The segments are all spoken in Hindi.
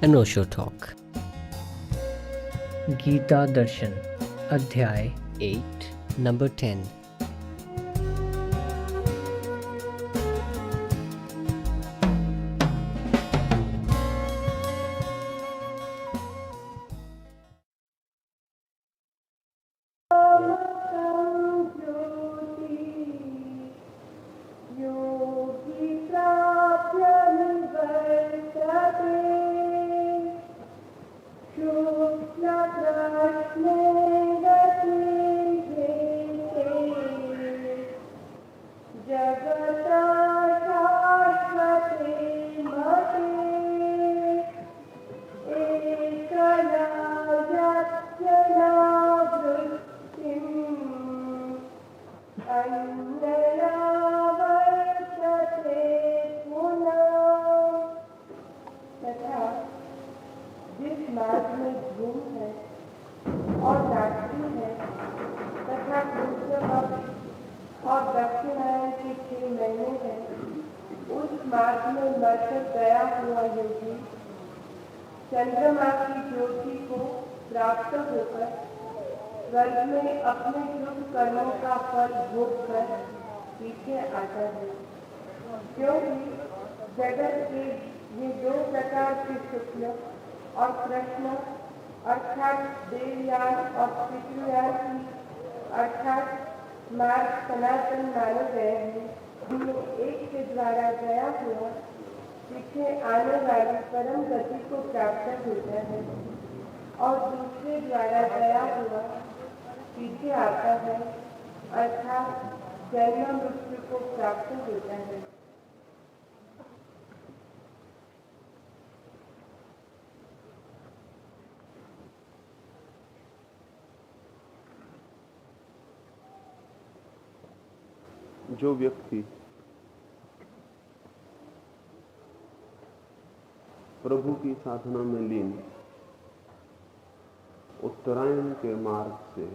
अनोशो टॉक। गीता दर्शन अध्याय 8 नंबर 10। जिस मार्ग में धूम है और रात्रि है तथा दूसरे पक्ष और दक्षिणायन के 6 महीने हैं, उस मार्ग में मरकर गया हुआ योगी चंद्रमा की ज्योति को प्राप्त होकर स्वर्ग में अपने शुभ कर्मों का फल भोग कर पीछे आता है। क्योंकि जगत के ये 2 प्रकार के शुक्ल और कृष्ण अर्थात देवयान और पितृयान की अर्थात मार्ग सनातन माने गए हैं, जिनमें एक के द्वारा गया हुआ पीछे आने वाली परम गति को प्राप्त होता है और दूसरे द्वारा गया हुआ पीछे आता है अर्थात जन्म मृत्यु को प्राप्त होता है। जो व्यक्ति प्रभु की साधना में लीन उत्तरायण के मार्ग से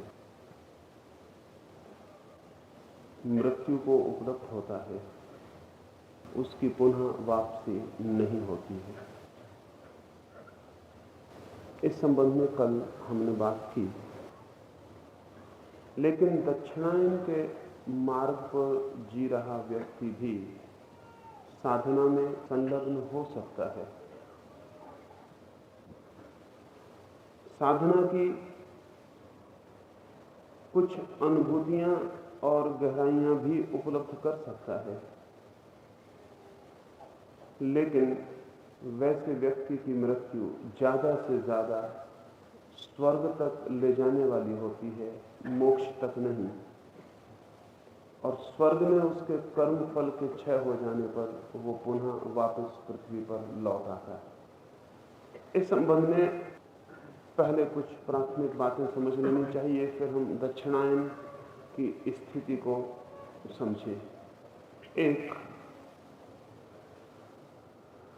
मृत्यु को उपलब्ध होता है, उसकी पुनः वापसी नहीं होती है। इस संबंध में कल हमने बात की, लेकिन दक्षिणायन के मार्ग पर जी रहा व्यक्ति भी साधना में संलग्न हो सकता है। साधना की कुछ अनुभूतियां और गहराइयां भी उपलब्ध कर सकता है, लेकिन वैसे व्यक्ति की मृत्यु ज्यादा से ज्यादा स्वर्ग तक ले जाने वाली होती है, मोक्ष तक नहीं। और स्वर्ग में उसके कर्म फल के क्षय हो जाने पर वो पुनः वापस पृथ्वी पर लौट आता है। इस संबंध में पहले कुछ प्राथमिक बातें समझ लेनी चाहिए, फिर हम दक्षिणायन की स्थिति को समझें। एक,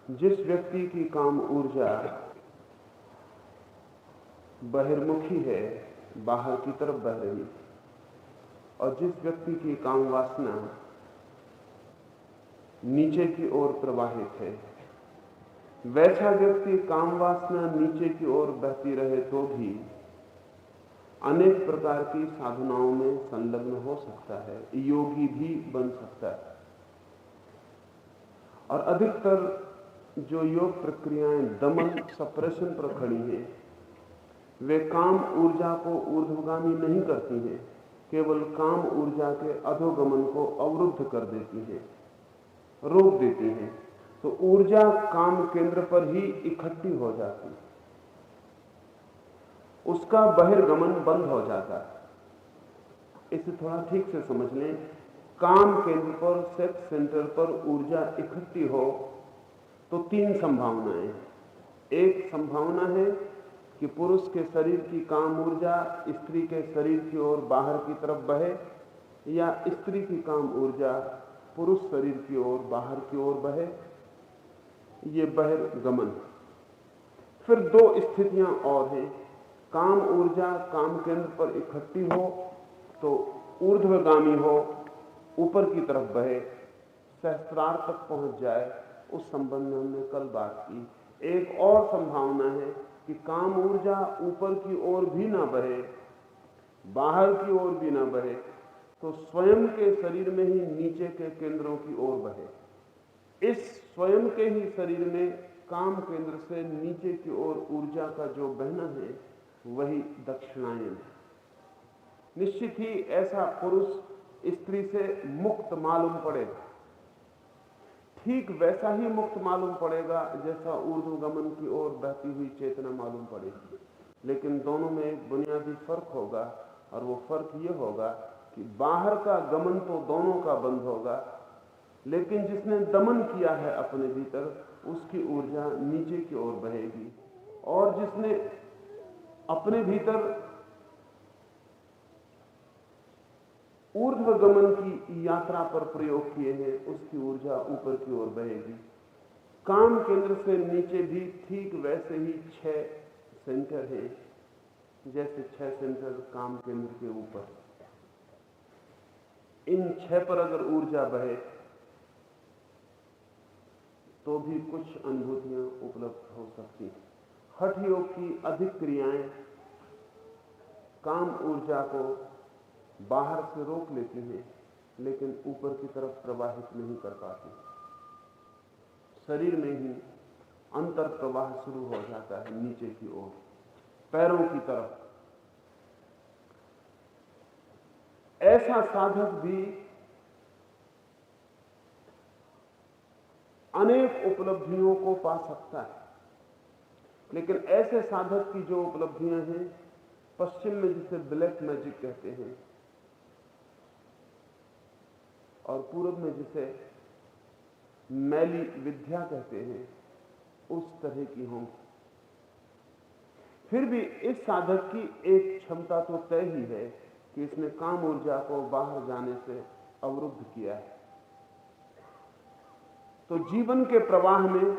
जिस व्यक्ति की काम ऊर्जा बहिर्मुखी है, बाहर की तरफ बह रही, और जिस व्यक्ति की काम वासना नीचे की ओर प्रवाहित है, वैसा व्यक्ति काम वासना नीचे की ओर बहती रहे तो भी अनेक प्रकार की साधनाओं में संलग्न हो सकता है, योगी भी बन सकता है। और अधिकतर जो योग प्रक्रियाएं दमन सप्रेशन पर खड़ी हैं, वे काम ऊर्जा को ऊर्ध्वगामी नहीं करती हैं, केवल काम ऊर्जा के अधोगमन को अवरुद्ध कर देती है, रोक देती है। तो ऊर्जा काम केंद्र पर ही इकट्ठी हो जाती है, उसका बहिर्गमन बंद हो जाता है। इसे थोड़ा ठीक से समझ लें। काम केंद्र पर, सेक्स सेंटर पर ऊर्जा इकट्ठी हो तो 3 संभावनाएं हैं। एक संभावना है कि पुरुष के शरीर की काम ऊर्जा स्त्री के शरीर की ओर बाहर की तरफ बहे, या स्त्री की काम ऊर्जा पुरुष शरीर की ओर बाहर की ओर बहे, ये बहिर्गमन। फिर 2 स्थितियां और हैं। काम ऊर्जा काम केंद्र पर इकट्ठी हो तो ऊर्ध्वगामी हो, ऊपर की तरफ बहे, सहस्त्रार तक पहुंच जाए। उस संबंध में हमने कल बात की। एक और संभावना है कि काम ऊर्जा ऊपर की ओर भी ना बहे, बाहर की ओर भी ना बहे, तो स्वयं के शरीर में ही नीचे के केंद्रों की ओर बहे। इस स्वयं के ही शरीर में काम केंद्र से नीचे की ओर ऊर्जा का जो बहना है वही दक्षिणायन है। निश्चित ही ऐसा पुरुष स्त्री से मुक्त मालूम पड़ेगा, ठीक वैसा ही मुक्त मालूम पड़ेगा जैसा ऊर्ध्वगमन की ओर बहती हुई चेतना मालूम पड़ेगी। लेकिन दोनों में एक बुनियादी फर्क होगा, और वो फर्क ये होगा कि बाहर का गमन तो दोनों का बंद होगा, लेकिन जिसने दमन किया है अपने भीतर उसकी ऊर्जा नीचे की ओर बहेगी, और जिसने अपने भीतर ऊर्ध्वगमन की यात्रा पर प्रयोग किए हैं उसकी ऊर्जा ऊपर की ओर बहेगी। काम केंद्र से नीचे भी ठीक वैसे ही 6 सेंटर हैं जैसे 6 सेंटर काम केंद्र के ऊपर। इन 6 पर अगर ऊर्जा बहे तो भी कुछ अनुभूतियां उपलब्ध हो सकती हैं। हठ योग की अधिक क्रियाएं काम ऊर्जा को बाहर से रोक लेती हैं, लेकिन ऊपर की तरफ प्रवाहित नहीं कर पाती। शरीर में ही अंतर प्रवाह शुरू हो जाता है नीचे की ओर, पैरों की तरफ। ऐसा साधक भी अनेक उपलब्धियों को पा सकता है, लेकिन ऐसे साधक की जो उपलब्धियां हैं पश्चिम में जिसे ब्लैक मैजिक कहते हैं और पूर्व में जिसे मैली विद्या कहते हैं, उस तरह की हों। फिर भी इस साधक की एक क्षमता तो तय ही है कि इसने काम ऊर्जा को बाहर जाने से अवरुद्ध किया है। तो जीवन के प्रवाह में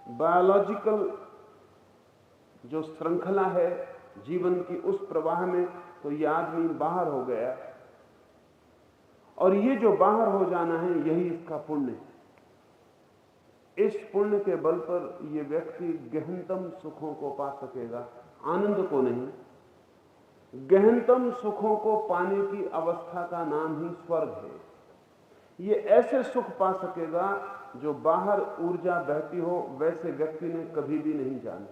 बायोलॉजिकल जो श्रृंखला है जीवन की, उस प्रवाह में तो यह आदमी बाहर हो गया, और ये जो बाहर हो जाना है यही इसका पुण्य है। इस पुण्य के बल पर ये व्यक्ति गहनतम सुखों को पा सकेगा, आनंद को नहीं। गहनतम सुखों को पाने की अवस्था का नाम ही स्वर्ग है। ये ऐसे सुख पा सकेगा जो बाहर ऊर्जा बहती हो वैसे व्यक्ति ने कभी भी नहीं जाना।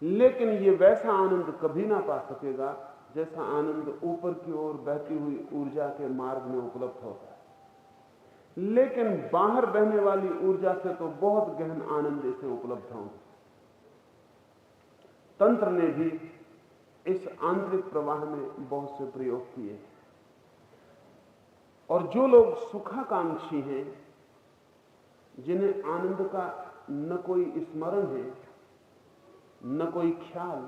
लेकिन ये वैसा आनंद कभी ना पा सकेगा जैसा आनंद ऊपर की ओर बहती हुई ऊर्जा के मार्ग में उपलब्ध होता है। लेकिन बाहर बहने वाली ऊर्जा से तो बहुत गहन आनंद इसे उपलब्ध होगा। तंत्र ने भी इस आंतरिक प्रवाह में बहुत से प्रयोग किए, और जो लोग सुखाकांक्षी हैं, जिन्हें आनंद का न कोई स्मरण है न कोई ख्याल,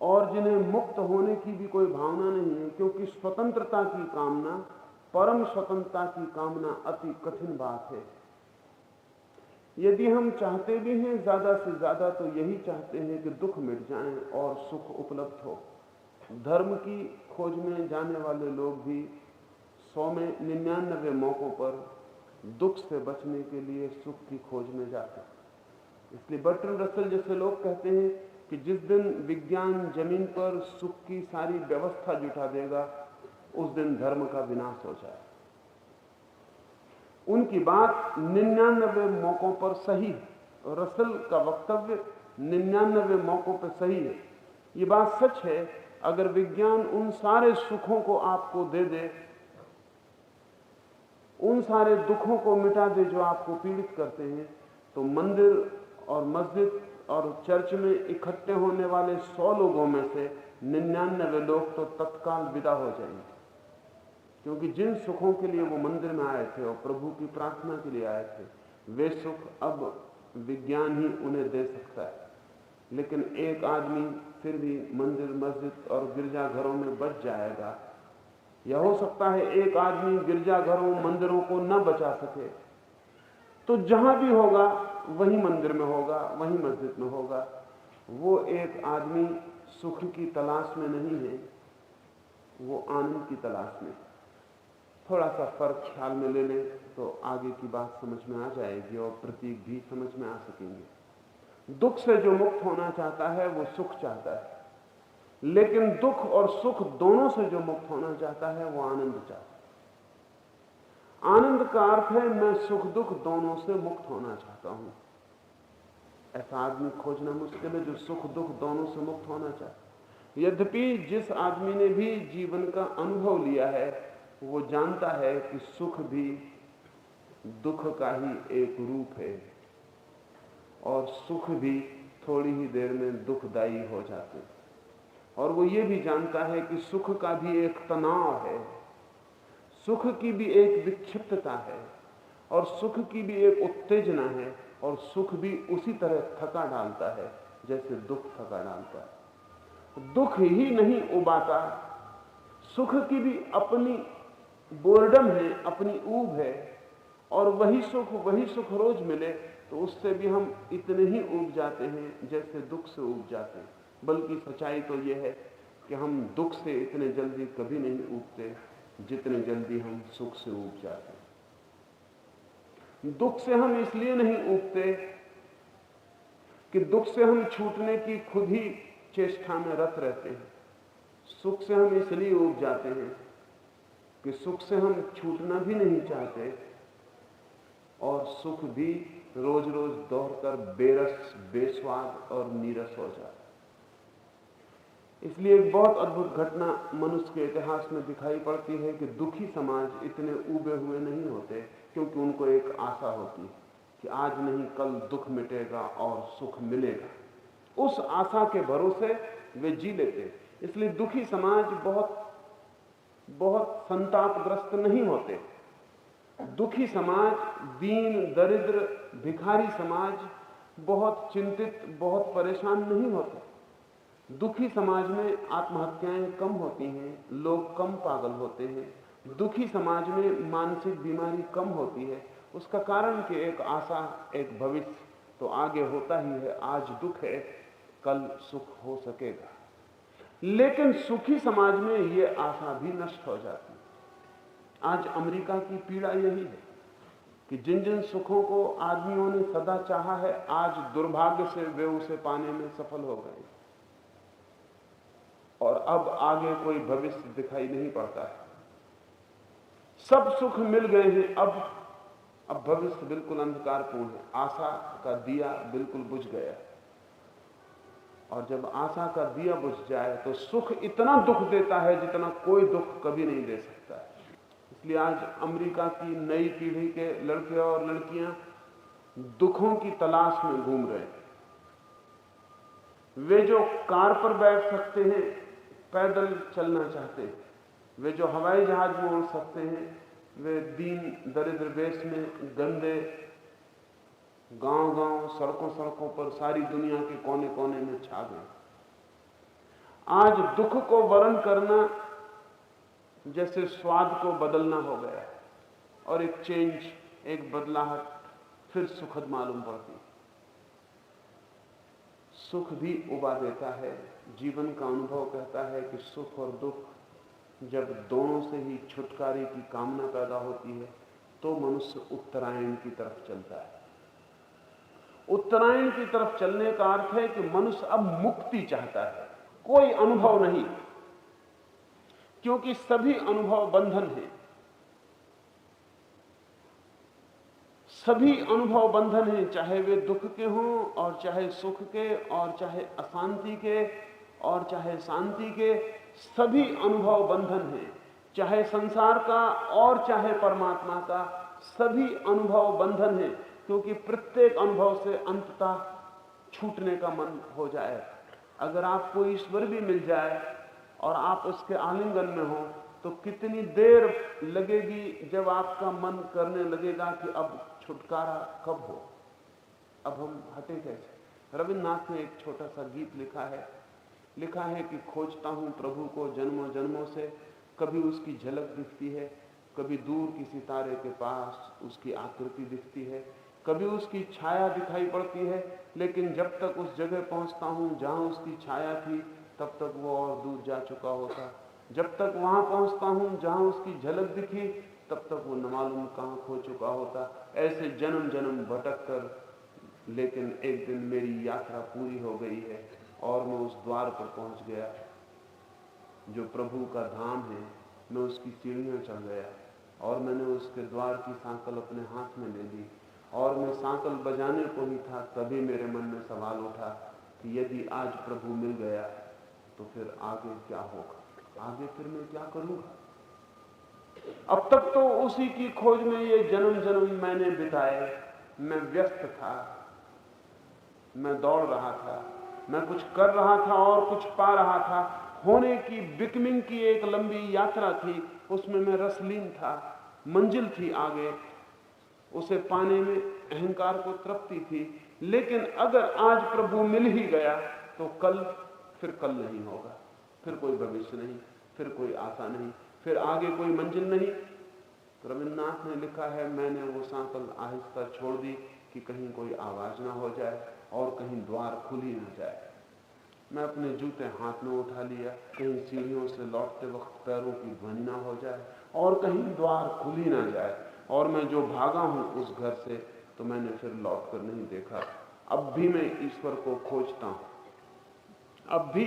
और जिन्हें मुक्त होने की भी कोई भावना नहीं है, क्योंकि स्वतंत्रता की कामना, परम स्वतंत्रता की कामना अति कठिन बात है। यदि हम चाहते भी हैं ज्यादा से ज्यादा तो यही चाहते हैं कि दुख मिट जाए और सुख उपलब्ध हो। धर्म की खोज में जाने वाले लोग भी 100 में 99 मौकों पर दुख से बचने के लिए सुख की खोज में जाते हैं। इसलिए बर्ट्रैंड रसल जैसे लोग कहते हैं कि जिस दिन विज्ञान जमीन पर सुख की सारी व्यवस्था जुटा देगा उस दिन धर्म का विनाश हो जाए। उनकी बात 99 मौकों पर सही है, और रसल का वक्तव्य 99 मौकों पर सही है। ये बात सच है। अगर विज्ञान उन सारे सुखों को आपको दे दे, उन सारे दुखों को मिटा दे जो आपको पीड़ित करते हैं, तो मंदिर और मस्जिद और चर्च में इकट्ठे होने वाले 100 लोगों में से 99 लोग तो तत्काल विदा हो जाएंगे, क्योंकि जिन सुखों के लिए वो मंदिर में आए थे और प्रभु की प्रार्थना के लिए आए थे, वे सुख अब विज्ञान ही उन्हें दे सकता है। लेकिन एक आदमी फिर भी मंदिर, मस्जिद और गिरजाघरों में बच जाएगा। यह हो सकता है एक आदमी गिरजाघरों, मंदिरों को न बचा सके, तो जहां भी होगा वही मंदिर में होगा, वही मस्जिद में होगा। वो एक आदमी सुख की तलाश में नहीं है, वो आनंद की तलाश में। थोड़ा सा फर्क ख्याल में ले लें तो आगे की बात समझ में आ जाएगी और प्रतीक भी समझ में आ सकेंगे। दुख से जो मुक्त होना चाहता है वो सुख चाहता है, लेकिन दुख और सुख दोनों से जो मुक्त होना चाहता है वो आनंद चाहता है। आनंद का अर्थ है मैं सुख दुख दोनों से मुक्त होना चाहता हूं। ऐसा आदमी खोजना मुश्किल है जो सुख दुख दोनों से मुक्त होना चाहता है। यद्यपि जिस आदमी ने भी जीवन का अनुभव लिया है वो जानता है कि सुख भी दुख का ही एक रूप है और सुख भी थोड़ी ही देर में दुखदायी हो जाते हैं। और वो ये भी जानता है कि सुख का भी एक तनाव है, सुख की भी एक विक्षिप्तता है और सुख की भी एक उत्तेजना है, और सुख भी उसी तरह थका डालता है जैसे दुख थका डालता है। दुख ही नहीं उबाता, सुख की भी अपनी बोर्डम है, अपनी ऊब है, और वही सुख रोज मिले तो उससे भी हम इतने ही ऊब जाते हैं जैसे दुख से ऊब जाते हैं। बल्कि सच्चाई तो यह है कि हम दुख से इतने जल्दी कभी नहीं ऊबते जितने जल्दी हम सुख से ऊब जाते हैं। दुख से हम इसलिए नहीं ऊबते कि दुख से हम छूटने की खुद ही चेष्टा में रत रहते हैं। सुख से हम इसलिए ऊब जाते हैं कि सुख से हम छूटना भी नहीं चाहते और सुख भी रोज रोज दौड़कर बेरस बेस्वाद और नीरस हो जाता। इसलिए एक बहुत अद्भुत घटना मनुष्य के इतिहास में दिखाई पड़ती है कि दुखी समाज इतने ऊबे हुए नहीं होते, क्योंकि उनको एक आशा होती है कि आज नहीं कल दुख मिटेगा और सुख मिलेगा। उस आशा के भरोसे वे जी लेते। इसलिए दुखी समाज बहुत संतापग्रस्त नहीं होते। दुखी समाज, दीन दरिद्र भिखारी समाज बहुत चिंतित, बहुत परेशान नहीं होते। दुखी समाज में आत्महत्याएं कम होती हैं, लोग कम पागल होते हैं। दुखी समाज में मानसिक बीमारी कम होती है। उसका कारण कि एक आशा, एक भविष्य तो आगे होता ही है। आज दुख है, कल सुख हो सकेगा। लेकिन सुखी समाज में यह आशा भी नष्ट हो जाती है। आज अमेरिका की पीड़ा यही है कि जिन जिन सुखों को आदमियों ने सदा चाहा है, आज दुर्भाग्य से वे उसे पाने में सफल हो गए और अब आगे कोई भविष्य दिखाई नहीं पड़ता है। सब सुख मिल गए हैं, अब भविष्य बिल्कुल अंधकारपूर्ण है। आशा का दिया बिल्कुल बुझ गया, और जब आशा का दिया बुझ जाए तो सुख इतना दुख देता है जितना कोई दुख कभी नहीं दे सकता है। इसलिए आज अमेरिका की नई पीढ़ी के लड़के और लड़कियां दुखों की तलाश में घूम रहे हैं। वे जो कार पर बैठ सकते हैं, पैदल चलना चाहते हैं। वे जो हवाई जहाज में उड़ सकते हैं, वे दीन दरिद्र देश में गंदे गांव-गांव, सड़कों पर सारी दुनिया के कोने कोने में छा गए। आज दुख को वर्ण करना जैसे स्वाद को बदलना हो गया है, और एक चेंज, एक बदलाहट फिर सुखद मालूम पड़ती। सुख भी उबा देता है। जीवन का अनुभव कहता है कि सुख और दुख जब दोनों से ही छुटकारे की कामना पैदा होती है तो मनुष्य उत्तरायण की तरफ चलता है। उत्तरायण की तरफ चलने का अर्थ है कि मनुष्य अब मुक्ति चाहता है, कोई अनुभव नहीं, क्योंकि सभी अनुभव बंधन हैं। सभी अनुभव बंधन हैं, चाहे वे दुख के हों और चाहे सुख के और चाहे अशांति के और चाहे शांति के। सभी अनुभव बंधन हैं, चाहे संसार का और चाहे परमात्मा का। सभी अनुभव बंधन हैं, क्योंकि प्रत्येक अनुभव से अंततः छूटने का मन हो जाए। अगर आपको ईश्वर भी मिल जाए और आप उसके आलिंगन में हो तो कितनी देर लगेगी जब आपका मन करने लगेगा कि अब छुटकारा कब हो, अब हम हटे कैसे। रविन्द्रनाथ ने एक छोटा सा गीत लिखा है कि खोजता हूं प्रभु को जन्मों जन्मों से, कभी उसकी झलक दिखती है, कभी दूर किसी तारे के पास उसकी आकृति दिखती है, कभी उसकी छाया दिखाई पड़ती है, लेकिन जब तक उस जगह पहुंचता हूं जहां उसकी छाया थी तब तक वो और दूर जा चुका होता। जब तक वहां पहुंचता हूं जहां उसकी झलक दिखी तब तक वो न मालूम कहाँ खो चुका होता। ऐसे जन्म जन्म भटक कर, लेकिन एक दिन मेरी यात्रा पूरी हो गई है और मैं उस द्वार पर पहुंच गया जो प्रभु का धाम है। मैं उसकी सीढ़ियां चढ़ गया और मैंने उसके द्वार की सांकल अपने हाथ में ले ली और मैं सांकल बजाने को ही था, तभी मेरे मन में सवाल उठा कि यदि आज प्रभु मिल गया तो फिर आगे क्या होगा, आगे फिर मैं क्या करूंगा। अब तक तो उसी की खोज में ये जन्म जन्म मैंने बिताए। मैं व्यस्त था, मैं दौड़ रहा था, मैं कुछ कर रहा था और कुछ पा रहा था। होने की बिकमिंग की एक लंबी यात्रा थी, उसमें मैं रसलीन था। मंजिल थी आगे, उसे पाने में अहंकार को तृप्ति थी। लेकिन अगर आज प्रभु मिल ही गया तो कल फिर कल नहीं होगा, फिर कोई भविष्य नहीं, फिर कोई आशा नहीं, फिर आगे कोई मंजिल नहीं। रविन्द्रनाथ ने लिखा है, मैंने वो सांकल आहिस्ता छोड़ दी कि कहीं कोई आवाज ना हो जाए और कहीं द्वार खुल ही ना जाए। मैं अपने जूते हाथ में उठा लिया, कहीं सीढ़ियों से लौटते वक्त पैरों की ध्वनि ना हो जाए और कहीं द्वार खुल ही ना जाए। और मैं जो भागा हूं उस घर से, तो मैंने फिर लौट कर नहीं देखा। अब भी मैं ईश्वर को खोजता हूं, अब भी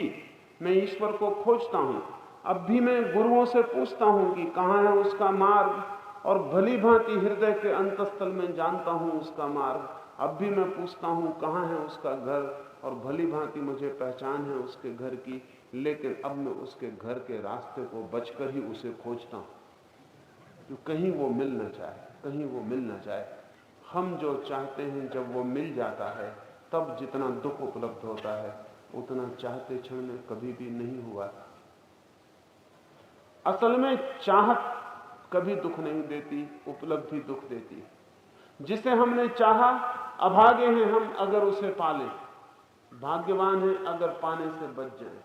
मैं ईश्वर को खोजता हूं, अब भी मैं गुरुओं से पूछता हूं कि कहाँ है उसका मार्ग, और भली भांति हृदय के अंतस्थल में जानता हूं उसका मार्ग। अब भी मैं पूछता हूं कहाँ है उसका घर, और भली भांति मुझे पहचान है उसके घर की। लेकिन अब मैं उसके घर के रास्ते को बचकर ही उसे खोजता हूं, तो कहीं वो मिल न जाए, कहीं वो मिल न जाए। हम जो चाहते हैं जब वो मिल जाता है, तब जितना दुख उपलब्ध होता है उतना चाहते क्षण में कभी भी नहीं हुआ। असल में चाहत कभी दुख नहीं देती, उपलब्धि दुख देती है। जिसे हमने चाहा, अभागे हैं हम अगर उसे पाले, भाग्यवान है अगर पाने से बच जाए।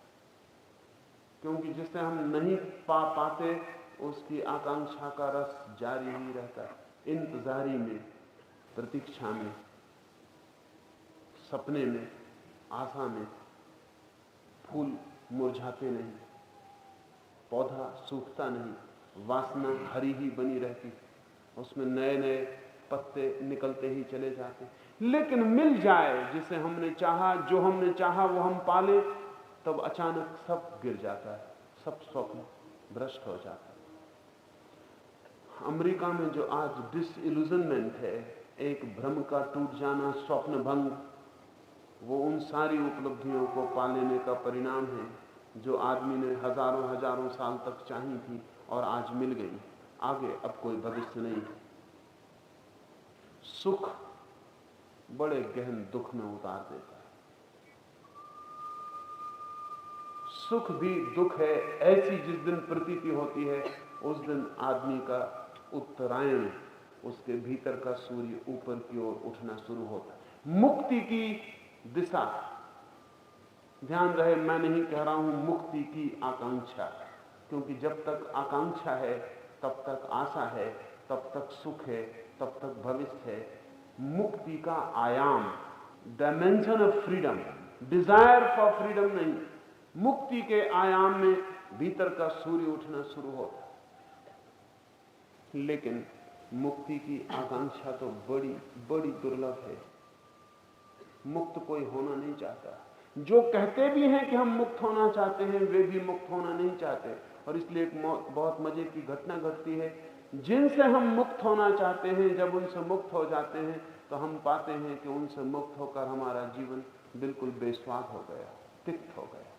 क्योंकि जिसे हम नहीं पा पाते उसकी आकांक्षा का रस जारी ही रहता है, इंतजारी में, प्रतीक्षा में, सपने में, आशा में। फूल मुरझाते नहीं, पौधा सूखता नहीं, वासना हरी ही बनी रहती, उसमें नए नए पत्ते निकलते ही चले जाते। लेकिन मिल जाए जिसे हमने चाहा, जो हमने चाहा वो हम पाले, तब अचानक सब गिर जाता है, सब स्वप्न भ्रष्ट हो जाता है। अमेरिका में जो आज डिसइल्यूजनमेंट है, एक भ्रम का टूट जाना, स्वप्न भंग, वो उन सारी उपलब्धियों को पा लेने का परिणाम है जो आदमी ने हजारों हजारों साल तक चाही थी और आज मिल गई। आगे अब कोई भविष्य नहीं। सुख बड़े गहन दुख में उतार देता है। सुख भी दुख है। ऐसी जिस दिन प्रतीति होती है उस दिन आदमी का उत्तरायण, उसके भीतर का सूर्य ऊपर की ओर उठना शुरू होता है। मुक्ति की दिशा, ध्यान रहे मैं नहीं कह रहा हूं मुक्ति की आकांक्षा, क्योंकि जब तक आकांक्षा है तब तक आशा है, तब तक सुख है, तब तक भविष्य है। मुक्ति का आयाम, dimension of freedom, desire for freedom नहीं, मुक्ति के आयाम में भीतर का सूर्य उठना शुरू होता है। लेकिन मुक्ति की आकांक्षा तो बड़ी बड़ी दुर्लभ है। मुक्त कोई होना नहीं चाहता। जो कहते भी हैं कि हम मुक्त होना चाहते हैं, वे भी मुक्त होना नहीं चाहते। और इसलिए एक बहुत मजे की घटना घटती है। जिनसे हम मुक्त होना चाहते हैं, जब उनसे मुक्त हो जाते हैं तो हम पाते हैं कि उनसे मुक्त होकर हमारा जीवन बिल्कुल बेस्वाद हो गया, तिक्त हो गया,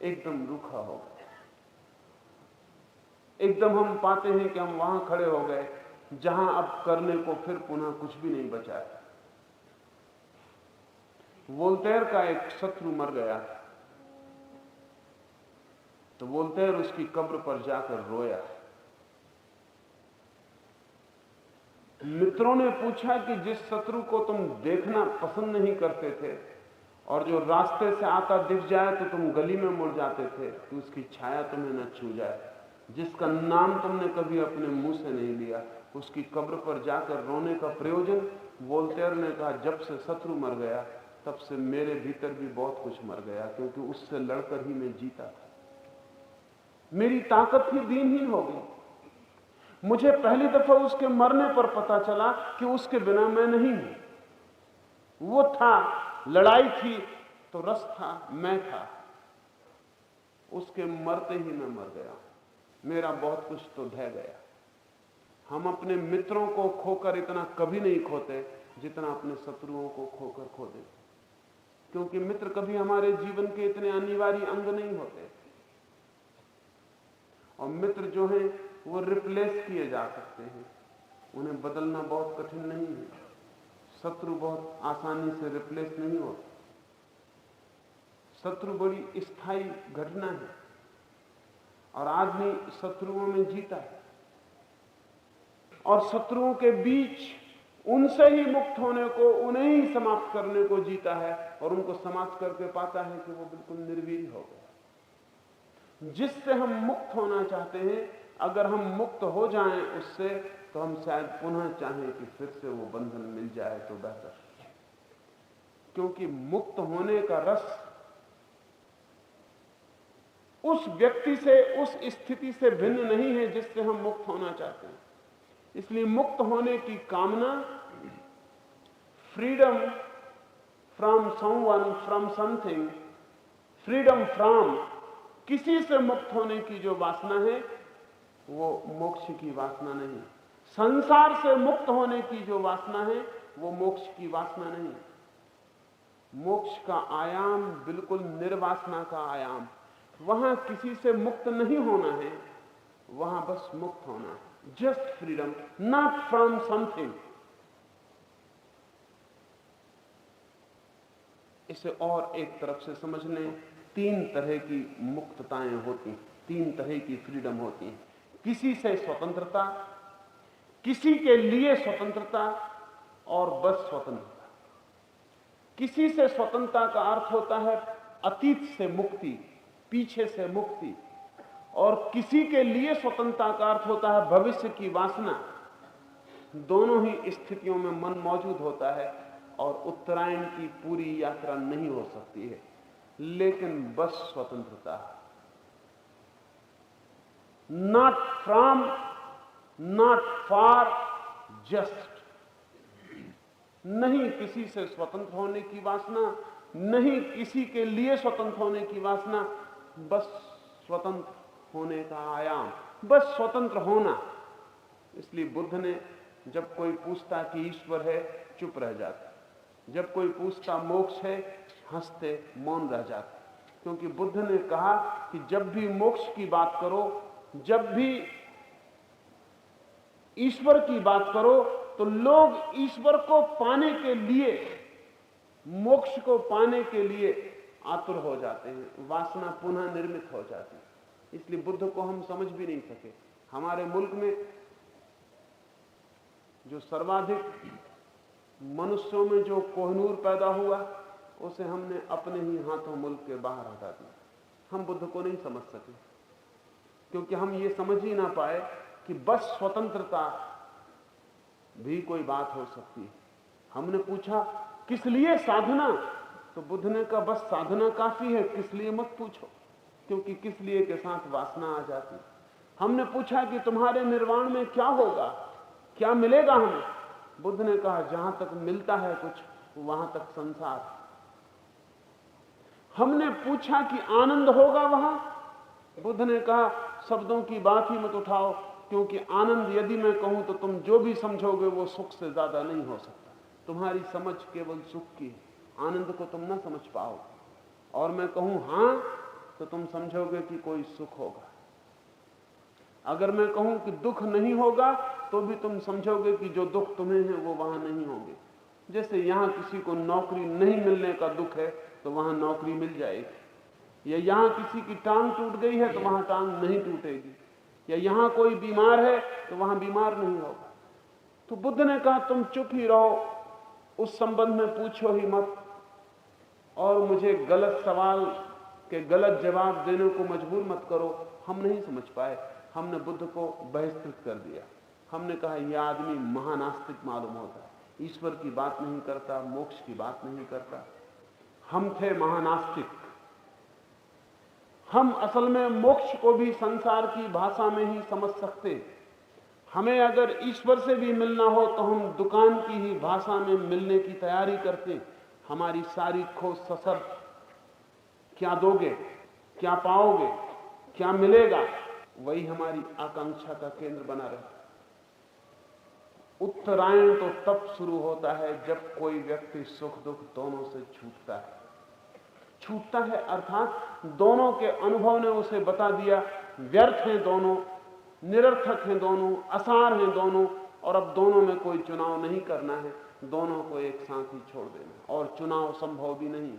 एकदम रूखा हो गया। एकदम हम पाते हैं कि हम वहां खड़े हो गए जहां अब करने को फिर पुनः कुछ भी नहीं बचा है। वोल्टेयर का एक शत्रु मर गया तो वोल्टेयर उसकी कब्र पर जाकर रोया। मित्रों ने पूछा कि जिस शत्रु को तुम देखना पसंद नहीं करते थे और जो रास्ते से आता दिख जाए तो तुम गली में मुड़ जाते थे कि उसकी छाया तुम्हें न छू जाए, जिसका नाम तुमने कभी अपने मुंह से नहीं लिया, उसकी कब्र पर जाकर रोने का प्रयोजन। वोल्टेयर ने कहा, जब से शत्रु मर गया तब से मेरे भीतर भी बहुत कुछ मर गया, क्योंकि उससे लड़कर ही मैं जीता था। मेरी ताकत ही दीनहीन हो गई। मुझे पहली दफा उसके मरने पर पता चला कि उसके बिना मैं नहीं हूं। वो था, लड़ाई थी तो रस था, मैं था। उसके मरते ही मैं मर गया। मेरा बहुत कुछ तो ढह गया। हम अपने मित्रों को खोकर इतना कभी नहीं खोते जितना अपने शत्रुओं को खोकर खो देते, क्योंकि मित्र कभी हमारे जीवन के इतने अनिवार्य अंग नहीं होते। और मित्र जो हैं वो रिप्लेस किए जा सकते हैं, उन्हें बदलना बहुत कठिन नहीं है। शत्रु बहुत आसानी से रिप्लेस नहीं होते। शत्रु बड़ी स्थायी घटना है और आदमी शत्रुओं में जीता है, और शत्रुओं के बीच उनसे ही मुक्त होने को, उन्हें ही समाप्त करने को जीता है, और उनको समाप्त करके पाता है कि वो बिल्कुल निर्वीर हो गया। जिससे हम मुक्त होना चाहते हैं, अगर हम मुक्त हो जाएं उससे, तो हम शायद पुनः चाहें कि फिर से वो बंधन मिल जाए तो बेहतर, क्योंकि मुक्त होने का रस उस व्यक्ति से, उस स्थिति से भिन्न नहीं है जिससे हम मुक्त होना चाहते हैं। इसलिए मुक्त होने की कामना, freedom from someone, from something, freedom from, किसी से मुक्त होने की जो वासना है वो मोक्ष की वासना नहीं। संसार से मुक्त होने की जो वासना है वो मोक्ष की वासना नहीं। मोक्ष का आयाम बिल्कुल निर्वासना का आयाम। वहां किसी से मुक्त नहीं होना है, वहां बस मुक्त होना है। Just freedom, not from something. इसे और एक तरफ से समझ लें, तीन तरह की मुक्तताएं होती हैं, तीन तरह की फ्रीडम होती हैं। किसी से स्वतंत्रता, किसी के लिए स्वतंत्रता, और बस स्वतंत्रता। किसी से स्वतंत्रता का अर्थ होता है अतीत से मुक्ति, पीछे से मुक्ति, और किसी के लिए स्वतंत्रता का अर्थ होता है भविष्य की वासना। दोनों ही स्थितियों में मन मौजूद होता है, और उत्तरायण की पूरी यात्रा नहीं हो सकती है, लेकिन बस स्वतंत्रता। Not from, not for, just. नहीं किसी से स्वतंत्र होने की वासना, नहीं किसी के लिए स्वतंत्र होने की वासना, बस स्वतंत्र होने का आयाम, बस स्वतंत्र होना। इसलिए बुद्ध ने जब कोई पूछता कि ईश्वर है, चुप रह जाता। जब कोई पूछता मोक्ष है, हंसते मौन रह जाते। क्योंकि बुद्ध ने कहा कि जब भी मोक्ष की बात करो, जब भी ईश्वर की बात करो, तो लोग ईश्वर को पाने के लिए, मोक्ष को पाने के लिए आतुर हो जाते हैं, वासना पुनः निर्मित हो जाती है। इसलिए बुद्ध को हम समझ भी नहीं सके। हमारे मुल्क में जो सर्वाधिक मनुष्यों में जो कोहनूर पैदा हुआ, उसे हमने अपने ही हाथों मुल्क के बाहर हटा दिया। हम बुद्ध को नहीं समझ सके, क्योंकि हम ये समझ ही ना पाए कि बस स्वतंत्रता भी कोई बात हो सकती है। हमने पूछा किस लिए साधना, तो बुद्ध ने कहा बस साधना काफी है, किस लिए मत पूछो, क्योंकि किस लिए के साथ वासना आ जाती। हमने पूछा कि तुम्हारे निर्वाण में क्या होगा, क्या मिलेगा हमें, बुद्ध ने कहा जहां तक मिलता है कुछ, वहां तक संसार। हमने पूछा कि आनंद होगा वहां, बुद्ध ने कहा शब्दों की बात ही मत उठाओ, क्योंकि आनंद यदि मैं कहूं तो तुम जो भी समझोगे वो सुख से ज्यादा नहीं हो सकता। तुम्हारी समझ केवल सुख की है, आनंद को तुम ना समझ पाओ। और मैं कहूं हां, तो तुम समझोगे कि कोई सुख होगा। अगर मैं कहूं कि दुख नहीं होगा, तो भी तुम समझोगे कि जो दुख तुम्हें है वो वहां नहीं होंगे। जैसे यहां किसी को नौकरी नहीं मिलने का दुख है, तो वहां नौकरी मिल जाएगी, या यहां किसी की टांग टूट गई है तो वहां टांग नहीं टूटेगी, या यहां कोई बीमार है तो वहां बीमार नहीं होगा। तो बुद्ध ने कहा तुम चुप ही रहो, उस संबंध में पूछो ही मत, और मुझे गलत सवाल के गलत जवाब देने को मजबूर मत करो। हम नहीं समझ पाए, हमने बुद्ध को बहिष्कृत कर दिया। हमने कहा यह आदमी महानास्तिक मालूम होता है, ईश्वर की बात नहीं करता, मोक्ष की बात नहीं करता। हम थे महानास्तिक, हम असल में मोक्ष को भी संसार की भाषा में ही समझ सकते हैं। हमें अगर ईश्वर से भी मिलना हो तो हम दुकान की ही भाषा में मिलने की तैयारी करते हैं। हमारी सारी खोज ससर, क्या दोगे, क्या पाओगे, क्या मिलेगा, वही हमारी आकांक्षा का केंद्र बना रहता है। उत्तरायण तो तब शुरू होता है जब कोई व्यक्ति सुख दुख दोनों से छूटता है, अर्थात दोनों के अनुभव ने उसे बता दिया व्यर्थ हैं दोनों, निरर्थक हैं दोनों, असार हैं दोनों, और अब दोनों में कोई चुनाव नहीं करना है, दोनों को एक साथ ही छोड़ देना, और चुनाव संभव भी नहीं।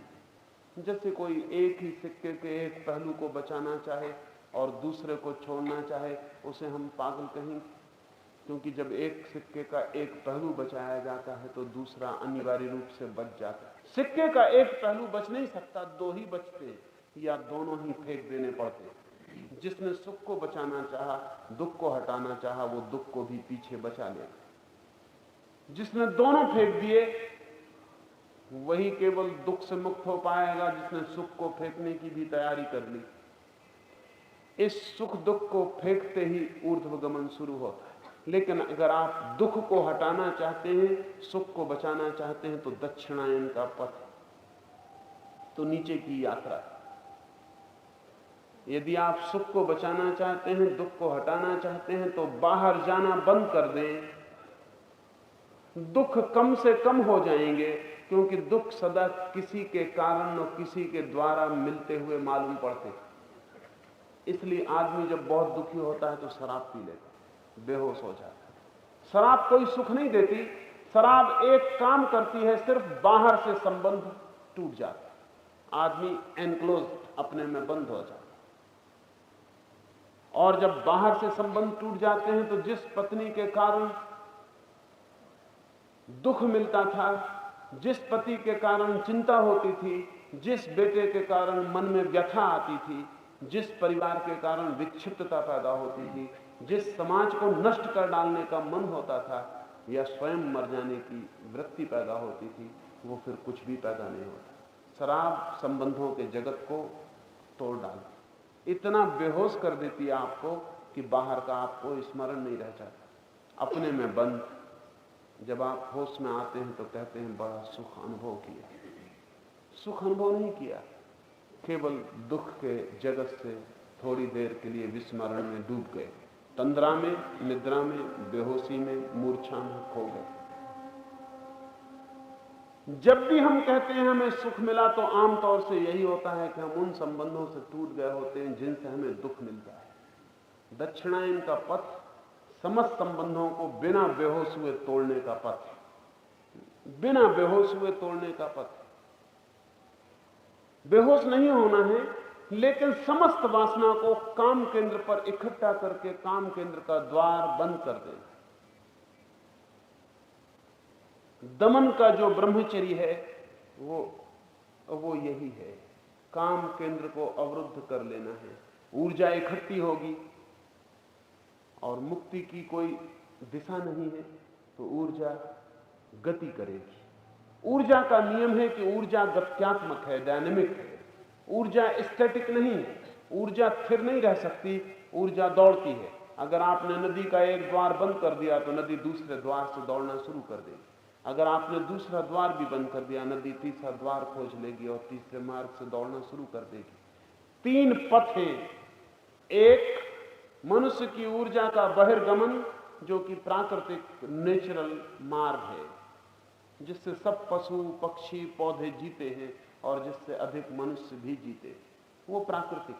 जैसे कोई एक ही सिक्के के एक पहलू को बचाना चाहे और दूसरे को छोड़ना चाहे, उसे हम पागल कहेंगे, क्योंकि जब एक सिक्के का एक पहलू बचाया जाता है तो दूसरा अनिवार्य रूप से बच जाता है। सिक्के का एक पहलू बच नहीं सकता, दो ही बचते हैं, या दोनों ही फेंक देने पड़ते हैं। जिसने सुख को बचाना चाहा, दुख को हटाना चाहा, वो दुख को भी पीछे बचा लेगा। जिसने दोनों फेंक दिए वही केवल दुख से मुक्त हो पाएगा, जिसने सुख को फेंकने की भी तैयारी कर ली। इस सुख दुख को फेंकते ही ऊर्ध्वगमन शुरू होता है। लेकिन अगर आप दुख को हटाना चाहते हैं, सुख को बचाना चाहते हैं, तो दक्षिणायन का पथ, तो नीचे की यात्रा। यदि आप सुख को बचाना चाहते हैं, दुख को हटाना चाहते हैं, तो बाहर जाना बंद कर दें। दुख कम से कम हो जाएंगे, क्योंकि दुख सदा किसी के कारण और किसी के द्वारा मिलते हुए मालूम पड़ते। इसलिए आदमी जब बहुत दुखी होता है तो शराब पी लेता, बेहोश हो जाता है। शराब कोई सुख नहीं देती, शराब एक काम करती है, सिर्फ बाहर से संबंध टूट जाता है, आदमी एनक्लोज, अपने में बंद हो जाता है। और जब बाहर से संबंध टूट जाते हैं तो जिस पत्नी के कारण दुख मिलता था, जिस पति के कारण चिंता होती थी, जिस बेटे के कारण मन में व्यथा आती थी, जिस परिवार के कारण विक्षिप्तता पैदा होती थी, जिस समाज को नष्ट कर डालने का मन होता था या स्वयं मर जाने की वृत्ति पैदा होती थी, वो फिर कुछ भी पैदा नहीं होता। शराब संबंधों के जगत को तोड़ डालती, इतना बेहोश कर देती है आपको कि बाहर का आपको स्मरण नहीं रह जाता, अपने में बंद। जब आप होश में आते हैं तो कहते हैं बड़ा सुख अनुभव किया। सुख अनुभव नहीं किया, केवल दुख के जगत से थोड़ी देर के लिए विस्मरण में डूब गए, तंद्रा में, निद्रा में, बेहोशी में, मूर्छा में खो गए। जब भी हम कहते हैं हमें सुख मिला, तो आमतौर से यही होता है कि हम उन संबंधों से टूट गए होते हैं जिनसे हमें दुख मिलता है। दक्षिणायन का पथ समस्त संबंधों को बिना बेहोश हुए तोड़ने का पथ, बिना बेहोश हुए तोड़ने का पथ। बेहोश नहीं होना है, लेकिन समस्त वासना को काम केंद्र पर इकट्ठा करके काम केंद्र का द्वार बंद कर देना। दमन का जो ब्रह्मचर्य है वो यही है, काम केंद्र को अवरुद्ध कर लेना है। ऊर्जा इकट्ठी होगी और मुक्ति की कोई दिशा नहीं है तो ऊर्जा गति करेगी। ऊर्जा का नियम है कि ऊर्जा गत्यात्मक है, डायनेमिक है। ऊर्जा स्टैटिक नहीं है, ऊर्जा स्थिर नहीं रह सकती, ऊर्जा दौड़ती है। अगर आपने नदी का एक द्वार बंद कर दिया तो नदी दूसरे द्वार से दौड़ना शुरू कर देगी। अगर आपने दूसरा द्वार भी बंद कर दिया, नदी तीसरा द्वार खोज लेगी और तीसरे मार्ग से दौड़ना शुरू कर देगी। तीन पथ हैं, एक मनुष्य की ऊर्जा का बहिर्गमन जो कि प्राकृतिक नेचुरल मार्ग है, जिससे सब पशु पक्षी पौधे जीते हैं और जिससे अधिक मनुष्य भी जीते, वो प्राकृतिक।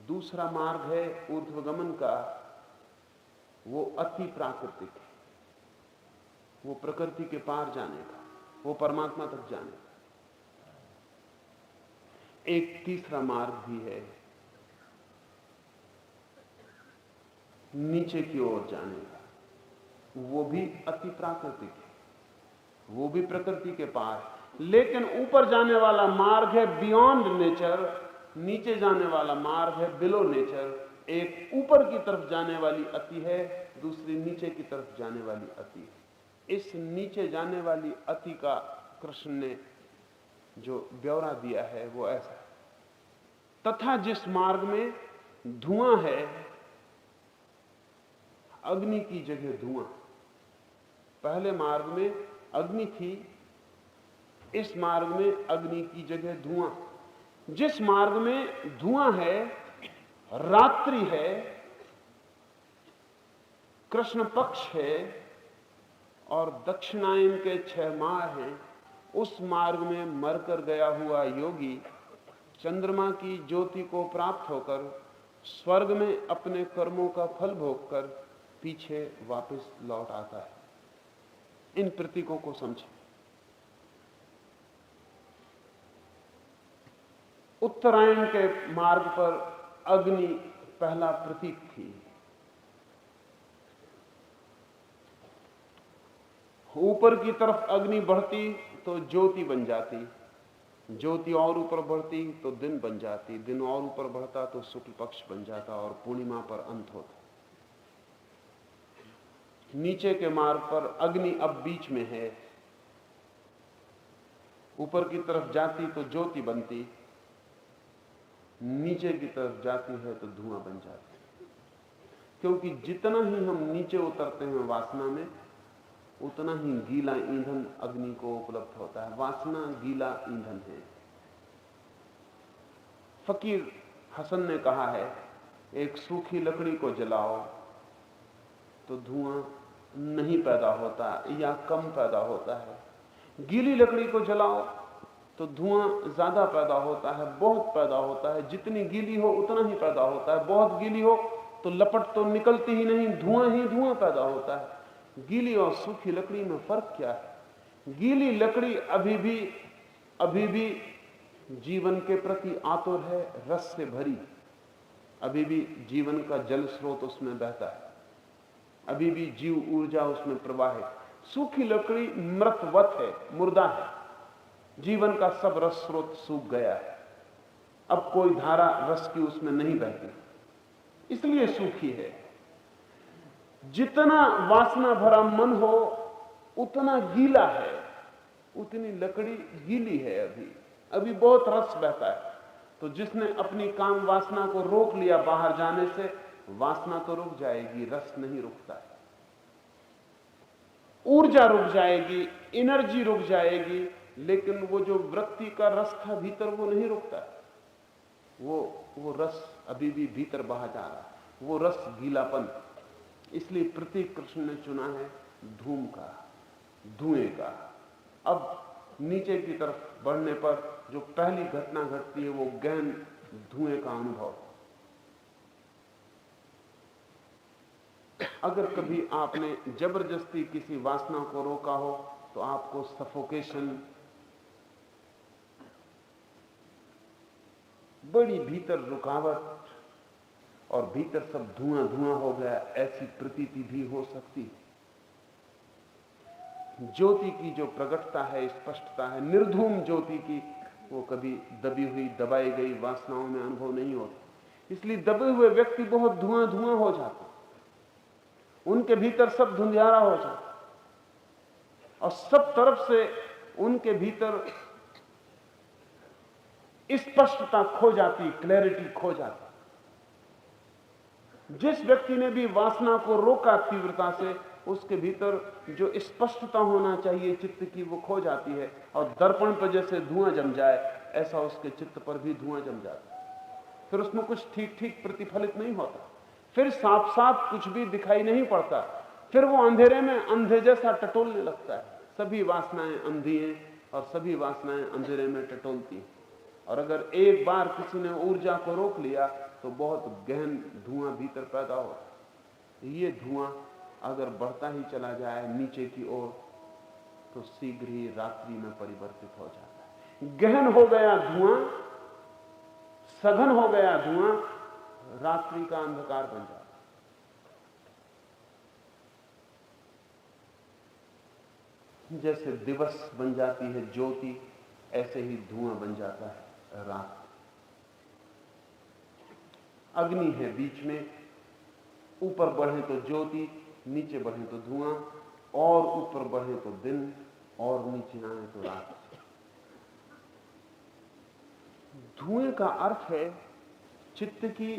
दूसरा मार्ग है ऊर्ध्वगमन का, वो अति प्राकृतिक है, वो प्रकृति के पार जाने का, वो परमात्मा तक जाने का। एक तीसरा मार्ग भी है, नीचे की ओर जाने का, वो भी अति प्राकृतिक है, वो भी प्रकृति के पार। लेकिन ऊपर जाने वाला मार्ग है बियॉन्ड नेचर, नीचे जाने वाला मार्ग है बिलो नेचर। एक ऊपर की तरफ जाने वाली अति है, दूसरी नीचे की तरफ जाने वाली अति है। इस नीचे जाने वाली अति का कृष्ण ने जो ब्यौरा दिया है वो ऐसा है। तथा जिस मार्ग में धुआं है, अग्नि की जगह धुआं। पहले मार्ग में अग्नि थी, इस मार्ग में अग्नि की जगह धुआं। जिस मार्ग में धुआं है, रात्रि है, कृष्ण पक्ष है और दक्षिणायन के 6 माह हैं, उस मार्ग में मरकर गया हुआ योगी चंद्रमा की ज्योति को प्राप्त होकर स्वर्ग में अपने कर्मों का फल भोगकर पीछे वापस लौट आता है। इन प्रतीकों को समझें। उत्तरायण के मार्ग पर अग्नि पहला प्रतीक थी। ऊपर की तरफ अग्नि बढ़ती तो ज्योति बन जाती, ज्योति और ऊपर बढ़ती तो दिन बन जाती, दिन और ऊपर बढ़ता तो शुक्ल पक्ष बन जाता और पूर्णिमा पर अंत होता। नीचे के मार्ग पर अग्नि अब बीच में है, ऊपर की तरफ जाती तो ज्योति बनती, नीचे की तरफ जाती है तो धुआं बन जाती। क्योंकि जितना ही हम नीचे उतरते हैं वासना में, उतना ही गीला ईंधन अग्नि को उपलब्ध होता है। वासना गीला ईंधन है। फकीर हसन ने कहा है, एक सूखी लकड़ी को जलाओ तो धुआं नहीं पैदा होता या कम पैदा होता है, गीली लकड़ी को जलाओ तो धुआं ज्यादा पैदा होता है, बहुत पैदा होता है। जितनी गीली हो उतना ही पैदा होता है। बहुत गीली हो तो लपट तो निकलती ही नहीं, धुआं ही धुआं पैदा होता है। गीली और सूखी लकड़ी में फर्क क्या है? गीली लकड़ी अभी भी जीवन के प्रति आतुर है, रस से भरी, अभी भी जीवन का जल स्रोत उसमें बहता है, अभी भी जीव ऊर्जा उसमें प्रवाहित। सूखी लकड़ी मृतवत है, मुर्दा है, जीवन का सब रस स्रोत सूख गया है, अब कोई धारा रस की उसमें नहीं बहती, इसलिए सूखी है। जितना वासना भरा मन हो उतना गीला है, उतनी लकड़ी गीली है, अभी बहुत रस बहता है। तो जिसने अपनी काम वासना को रोक लिया बाहर जाने से, वासना तो रुक जाएगी, रस नहीं रुकता है। ऊर्जा रुक जाएगी, एनर्जी रुक जाएगी, लेकिन वो जो वृत्ति का रस था भीतर वो नहीं रुकता है। वो रस अभी भी भीतर बहा जा रहा है, वो रस गीलापन। इसलिए प्रतीक कृष्ण ने चुना है धूम का, धुएं का। अब नीचे की तरफ बढ़ने पर जो पहली घटना घटती है वो गहन धुएं का अनुभव। अगर कभी आपने जबरदस्ती किसी वासना को रोका हो तो आपको सफोकेशन, बड़ी भीतर रुकावट और भीतर सब धुआं धुआं हो गया, ऐसी प्रतीति भी हो सकती है। ज्योति की जो प्रकटता है, स्पष्टता है, निर्धूम ज्योति की, वो कभी दबी हुई दबाई गई वासनाओं में अनुभव नहीं होती। इसलिए दबे हुए व्यक्ति बहुत धुआं धुआं हो जाते, उनके भीतर सब धुंधियारा हो जाता और सब तरफ से उनके भीतर स्पष्टता खो जाती, क्लैरिटी खो जाती। जिस व्यक्ति ने भी वासना को रोका तीव्रता से, उसके भीतर जो स्पष्टता होना चाहिए चित्त की, वो खो जाती है। और दर्पण पर जैसे धुआं जम जाए, ऐसा उसके चित्त पर भी धुआं जम जाता है। फिर उसमें कुछ ठीक ठीक प्रतिफलित नहीं होता, फिर साफ साफ कुछ भी दिखाई नहीं पड़ता, फिर वो अंधेरे में अंधे जैसा टटोलने लगता है। सभी वासनाएं अंधी हैं और सभी वासनाएं अंधेरे में टटोलती हैं। और अगर एक बार किसी ने ऊर्जा को रोक लिया तो बहुत गहन धुआं भीतर पैदा होता। ये धुआं अगर बढ़ता ही चला जाए नीचे की ओर तो शीघ्र ही रात्रि में परिवर्तित हो जाता है। गहन हो गया धुआं, सघन हो गया धुआं, रात्रि का अंधकार बन जाता। जैसे दिवस बन जाती है ज्योति, ऐसे ही धुआं बन जाता है रात। अग्नि है बीच में, ऊपर बढ़े तो ज्योति, नीचे बढ़े तो धुआं, और ऊपर बढ़े तो दिन, और नीचे आए तो रात। धुएं का अर्थ है चित्त की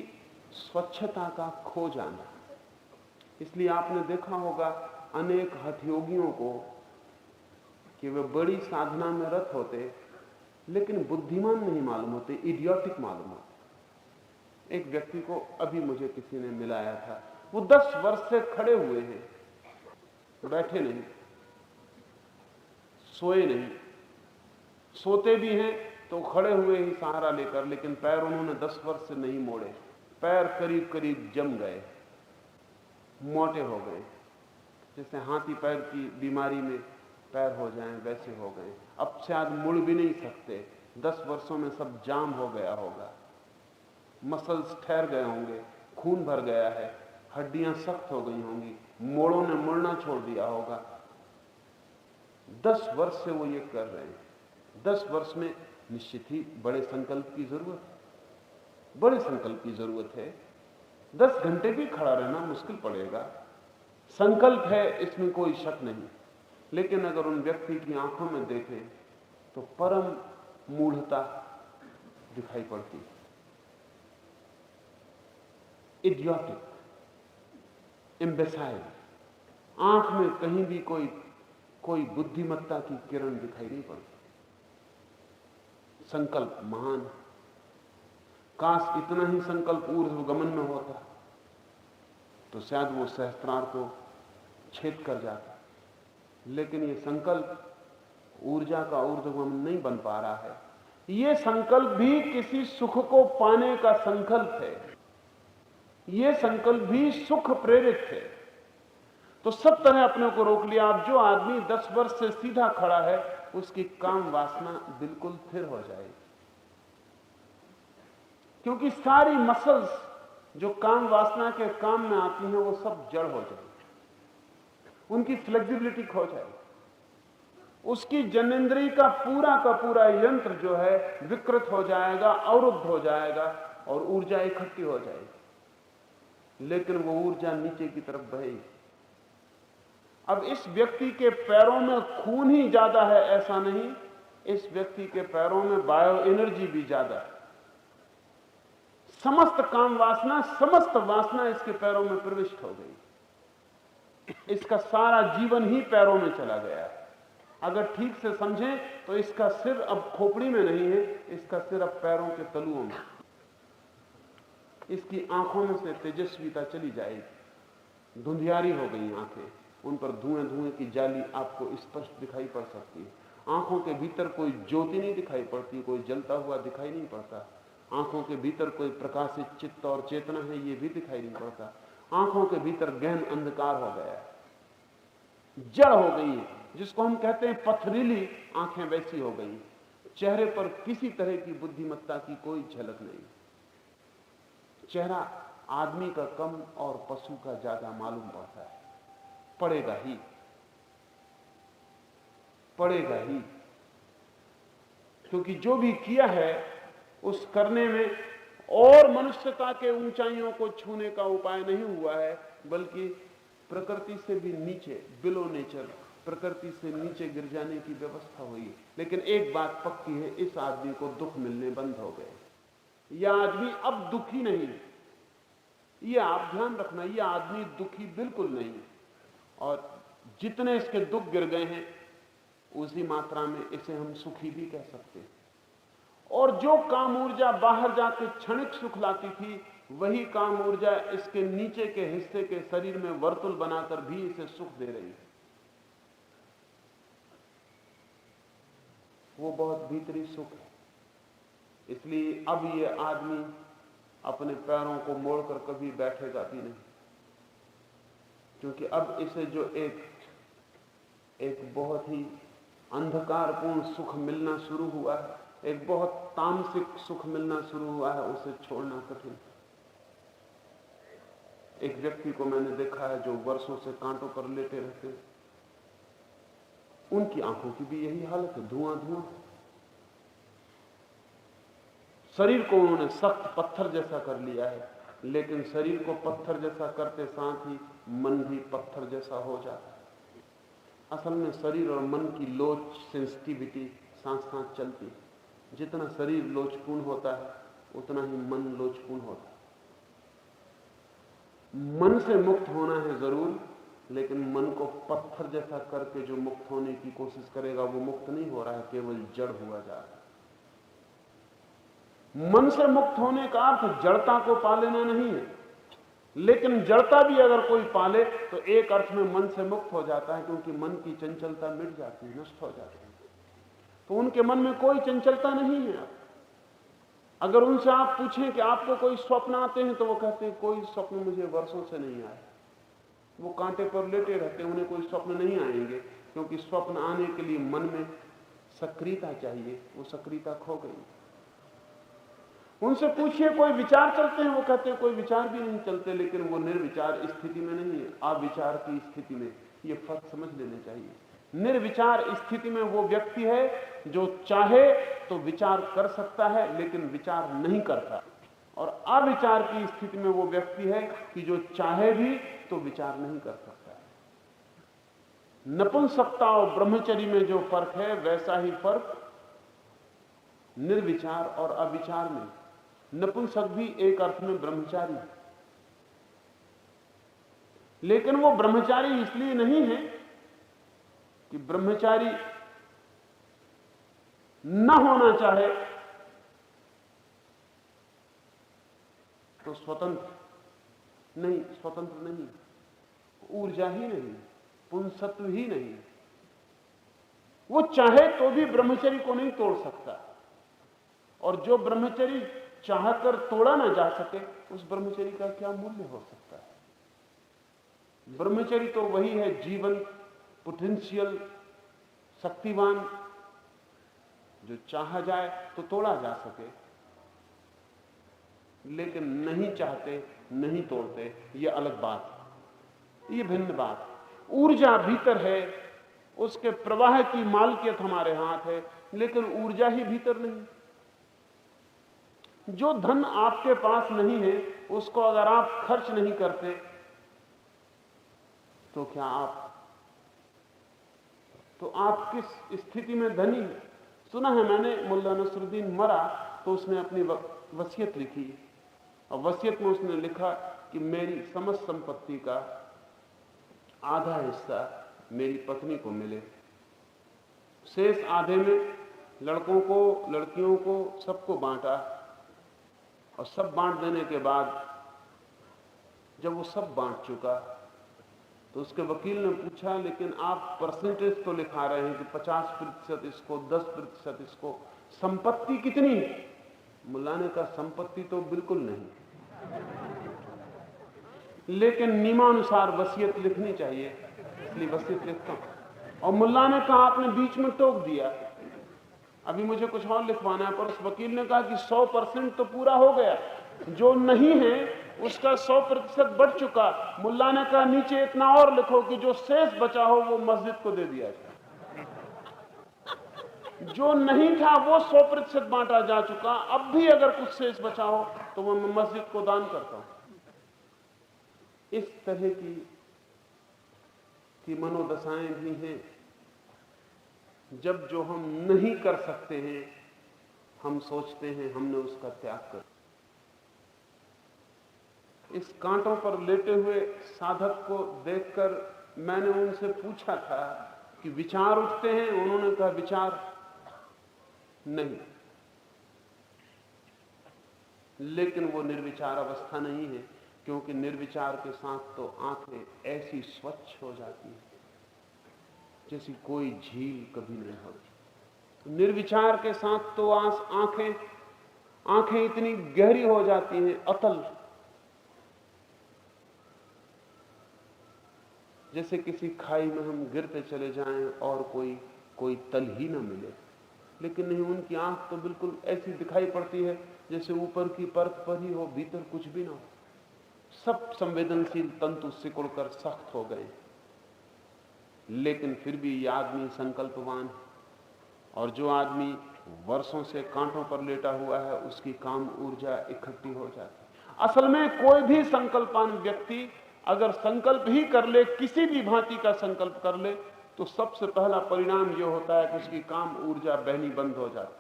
स्वच्छता का खो जाना। इसलिए आपने देखा होगा अनेक हठयोगियों को कि वे बड़ी साधना में रत होते लेकिन बुद्धिमान नहीं मालूम होते, इडियोटिक मालूम होते। एक व्यक्ति को अभी मुझे किसी ने मिलाया था, वो 10 वर्ष से खड़े हुए हैं, बैठे नहीं, सोए नहीं, सोते भी हैं तो खड़े हुए ही सहारा लेकर, लेकिन पैर उन्होंने 10 वर्ष से नहीं मोड़े। पैर करीब करीब जम गए, मोटे हो गए, जैसे हाथी पैर की बीमारी में पैर हो जाएं वैसे हो गए। अब शायद मुड़ भी नहीं सकते, 10 वर्षों में सब जाम हो गया होगा, मसल्स ठहर गए होंगे, खून भर गया है, हड्डियां सख्त हो गई होंगी, मोड़ों ने मुड़ना छोड़ दिया होगा। 10 वर्ष से वो ये कर रहे हैं। 10 वर्ष में निश्चित ही बड़े संकल्प की जरूरत है, बड़े संकल्प की जरूरत है। 10 घंटे भी खड़ा रहना मुश्किल पड़ेगा, संकल्प है इसमें कोई शक नहीं। लेकिन अगर उन व्यक्ति की आंखों में देखें तो परम मूढ़ता दिखाई पड़ती, इडियोटिक, इम्बेसाइल। आंख में कहीं भी कोई बुद्धिमत्ता की किरण दिखाई नहीं पड़ती। संकल्प महान, काश इतना ही संकल्प ऊर्ध्वगमन में होता तो शायद वो सहस्त्रार को छेद कर जाता। लेकिन ये संकल्प ऊर्जा का ऊर्ध्वगमन नहीं बन पा रहा है। ये संकल्प भी किसी सुख को पाने का संकल्प है, ये संकल्प भी सुख प्रेरित है। तो सब तरह अपने को रोक लिया। अब जो आदमी 10 वर्ष से सीधा खड़ा है उसकी काम वासना बिल्कुल स्थिर हो जाएगी, क्योंकि सारी मसल्स जो काम वासना के काम में आती हैं वो सब जड़ हो जाएगी, उनकी फ्लेक्सिबिलिटी खो जाएगी, उसकी जनेंद्रिय का पूरा यंत्र जो है विकृत हो जाएगा, अवरुद्ध हो जाएगा और ऊर्जा इकट्ठी हो जाएगी, लेकिन वो ऊर्जा नीचे की तरफ बहेगी। अब इस व्यक्ति के पैरों में खून ही ज्यादा है ऐसा नहीं, इस व्यक्ति के पैरों में बायो एनर्जी भी ज्यादा है। समस्त काम वासना, समस्त वासना इसके पैरों में प्रविष्ट हो गई। इसका सारा जीवन ही पैरों में चला गया है। अगर ठीक से समझें तो इसका सिर अब खोपड़ी में नहीं है, इसका सिर अब पैरों के तलुओं में। इसकी आंखों में से तेजस्विता चली जाएगी, धुंधियारी हो गई आंखें, उन पर धुएं की जाली आपको स्पष्ट दिखाई पड़ सकती है। आंखों के भीतर कोई ज्योति नहीं दिखाई पड़ती, कोई जलता हुआ दिखाई नहीं पड़ता। आंखों के भीतर कोई प्रकाशित चित्त और चेतना है ये भी दिखाई नहीं पड़ता। आंखों के भीतर गहन अंधकार हो गया है, जड़ हो गई है, जिसको हम कहते हैं पथरीली आंखें वैसी हो गई। चेहरे पर किसी तरह की बुद्धिमत्ता की कोई झलक नहीं। चेहरा आदमी का कम और पशु का ज्यादा मालूम पड़ता है। पड़ेगा ही, पड़ेगा ही, क्योंकि जो भी किया है उस करने में और मनुष्यता के ऊंचाइयों को छूने का उपाय नहीं हुआ है, बल्कि प्रकृति से भी नीचे, बिलो नेचर, प्रकृति से नीचे गिर जाने की व्यवस्था हुई। लेकिन एक बात पक्की है, इस आदमी को दुख मिलने बंद हो गए। यह आदमी अब दुखी नहीं है, यह आप ध्यान रखना, यह आदमी दुखी बिल्कुल नहीं है। और जितने इसके दुख गिर गए हैं उसी मात्रा में इसे हम सुखी भी कह सकते हैं। और जो काम ऊर्जा बाहर जाके क्षणिक सुख लाती थी, वही काम ऊर्जा इसके नीचे के हिस्से के शरीर में वर्तुल बनाकर भी इसे सुख दे रही है। वो बहुत भीतरी सुख है। इसलिए अब ये आदमी अपने पैरों को मोड़कर कभी बैठेगा भी नहीं, क्योंकि अब इसे जो एक बहुत ही अंधकारपूर्ण सुख मिलना शुरू हुआ है, एक बहुत तामसिक सुख मिलना शुरू हुआ है, उसे छोड़ना कठिन है। एक व्यक्ति को मैंने देखा है जो वर्षों से कांटों पर लेटे रहते हैं, उनकी आंखों की भी यही हालत है, धुआं धुआं। शरीर को उन्होंने सख्त पत्थर जैसा कर लिया है, लेकिन शरीर को पत्थर जैसा करते साथ ही मन भी पत्थर जैसा हो जाता है। असल में शरीर और मन की लोच, सेंसिटिविटी साथ साथ चलती है। जितना शरीर लोचपूर्ण होता है उतना ही मन लोचपूर्ण होता है। मन से मुक्त होना है जरूर, लेकिन मन को पत्थर जैसा करके जो मुक्त होने की कोशिश करेगा वो मुक्त नहीं हो रहा है, केवल जड़ हुआ जा रहा है। मन से मुक्त होने का अर्थ जड़ता को पा लेना नहीं है, लेकिन जड़ता भी अगर कोई पाले तो एक अर्थ में मन से मुक्त हो जाता है, क्योंकि मन की चंचलता मिट जाती है, नष्ट हो जाती है। तो उनके मन में कोई चंचलता नहीं है। अगर उनसे आप पूछें कि आपको कोई स्वप्न आते हैं, तो वो कहते हैं कोई स्वप्न मुझे वर्षों से नहीं आया। वो कांटे पर लेटे रहते हैं, उन्हें कोई स्वप्न नहीं आएंगे, क्योंकि स्वप्न आने के लिए मन में सक्रियता चाहिए, वो सक्रियता खो गई। उनसे पूछिए कोई विचार चलते हैं, वो कहते हैं कोई विचार भी नहीं चलते, लेकिन वो निर्विचार स्थिति में नहीं है, अविचार की स्थिति में। ये फर्क समझ लेना चाहिए। निर्विचार स्थिति में वो व्यक्ति है जो चाहे तो विचार कर सकता है, लेकिन विचार नहीं करता। और अविचार की स्थिति में वो व्यक्ति है कि जो चाहे भी तो विचार नहीं कर सकता है। नपुंसकता और ब्रह्मचर्य में जो फर्क है, वैसा ही फर्क निर्विचार और अविचार में। नपुंसक भी एक अर्थ में ब्रह्मचारी है, लेकिन वो ब्रह्मचारी इसलिए नहीं है कि ब्रह्मचारी न होना चाहे तो स्वतंत्र नहीं, स्वतंत्र नहीं, ऊर्जा ही नहीं, पुंसत्व ही नहीं। वो चाहे तो भी ब्रह्मचर्य को नहीं तोड़ सकता, और जो ब्रह्मचर्य चाहकर तोड़ा ना जा सके, उस ब्रह्मचर्य का क्या मूल्य हो सकता है? ब्रह्मचर्य तो वही है, जीवन, पोटेंशियल, शक्तिवान, जो चाहा जाए तो तोड़ा जा सके, लेकिन नहीं चाहते, नहीं तोड़ते, ये अलग बात, ये भिन्न बात। ऊर्जा भीतर है, उसके प्रवाह की मालकियत हमारे हाथ है, लेकिन ऊर्जा ही भीतर नहीं। जो धन आपके पास नहीं है, उसको अगर आप खर्च नहीं करते तो क्या आप किस स्थिति में धनी हैं? सुना है मैंने, मुल्ला नसरुद्दीन मरा तो उसने अपनी वसीयत लिखी, और वसीयत में उसने लिखा कि मेरी समस्त संपत्ति का आधा हिस्सा मेरी पत्नी को मिले, शेष आधे में लड़कों को, लड़कियों को, सबको बांटा। और सब बांट देने के बाद जब वो सब बांट चुका तो उसके वकील ने पूछा, लेकिन आप परसेंटेज तो लिखा रहे हैं कि 50% इसको, 10% इसको, संपत्ति कितनी है? मुल्ला ने कहा संपत्ति तो बिल्कुल नहीं, लेकिन नियमानुसार वसीयत लिखनी चाहिए, इसलिए वसीयत लिखता हूं। और मुल्ला ने कहा आपने बीच में टोक दिया, अभी मुझे कुछ और लिखवाना है। पर उस वकील ने कहा कि 100% तो पूरा हो गया, जो नहीं है उसका 100% बढ़ चुका। मुल्ला ने कहा नीचे इतना और लिखो कि जो शेष बचा हो वो मस्जिद को दे दिया जाए। जो नहीं था वो 100% बांटा जा चुका, अब भी अगर कुछ शेष बचा हो तो वो मैं मस्जिद को दान करता हूं। इस तरह की मनोदशाएं भी हैं। जब जो हम नहीं कर सकते हैं, हम सोचते हैं हमने उसका त्याग कर। इस कांटों पर लेटे हुए साधक को देखकर मैंने उनसे पूछा था कि विचार उठते हैं? उन्होंने कहा विचार नहीं, लेकिन वो निर्विचार अवस्था नहीं है, क्योंकि निर्विचार के साथ तो आंखें ऐसी स्वच्छ हो जाती हैं जैसी कोई झील कभी नहीं होती। निर्विचार के साथ तो आंखें इतनी गहरी हो जाती हैं, अतल, जैसे किसी खाई में हम गिरते चले जाएं और कोई तल ही ना मिले। लेकिन नहीं, उनकी आंख तो बिल्कुल ऐसी दिखाई पड़ती है जैसे ऊपर की परत पर ही हो, भीतर कुछ भी ना हो। सब संवेदनशील तंतु सिकुड़कर सख्त हो गए, लेकिन फिर भी यह आदमी संकल्पवान है। और जो आदमी वर्षों से कांटों पर लेटा हुआ है, उसकी काम ऊर्जा इकट्ठी हो जाती है। असल में कोई भी संकल्पवान व्यक्ति अगर संकल्प ही कर ले, किसी भी भांति का संकल्प कर ले, तो सबसे पहला परिणाम यह होता है कि उसकी काम ऊर्जा बहनी बंद हो जाती है।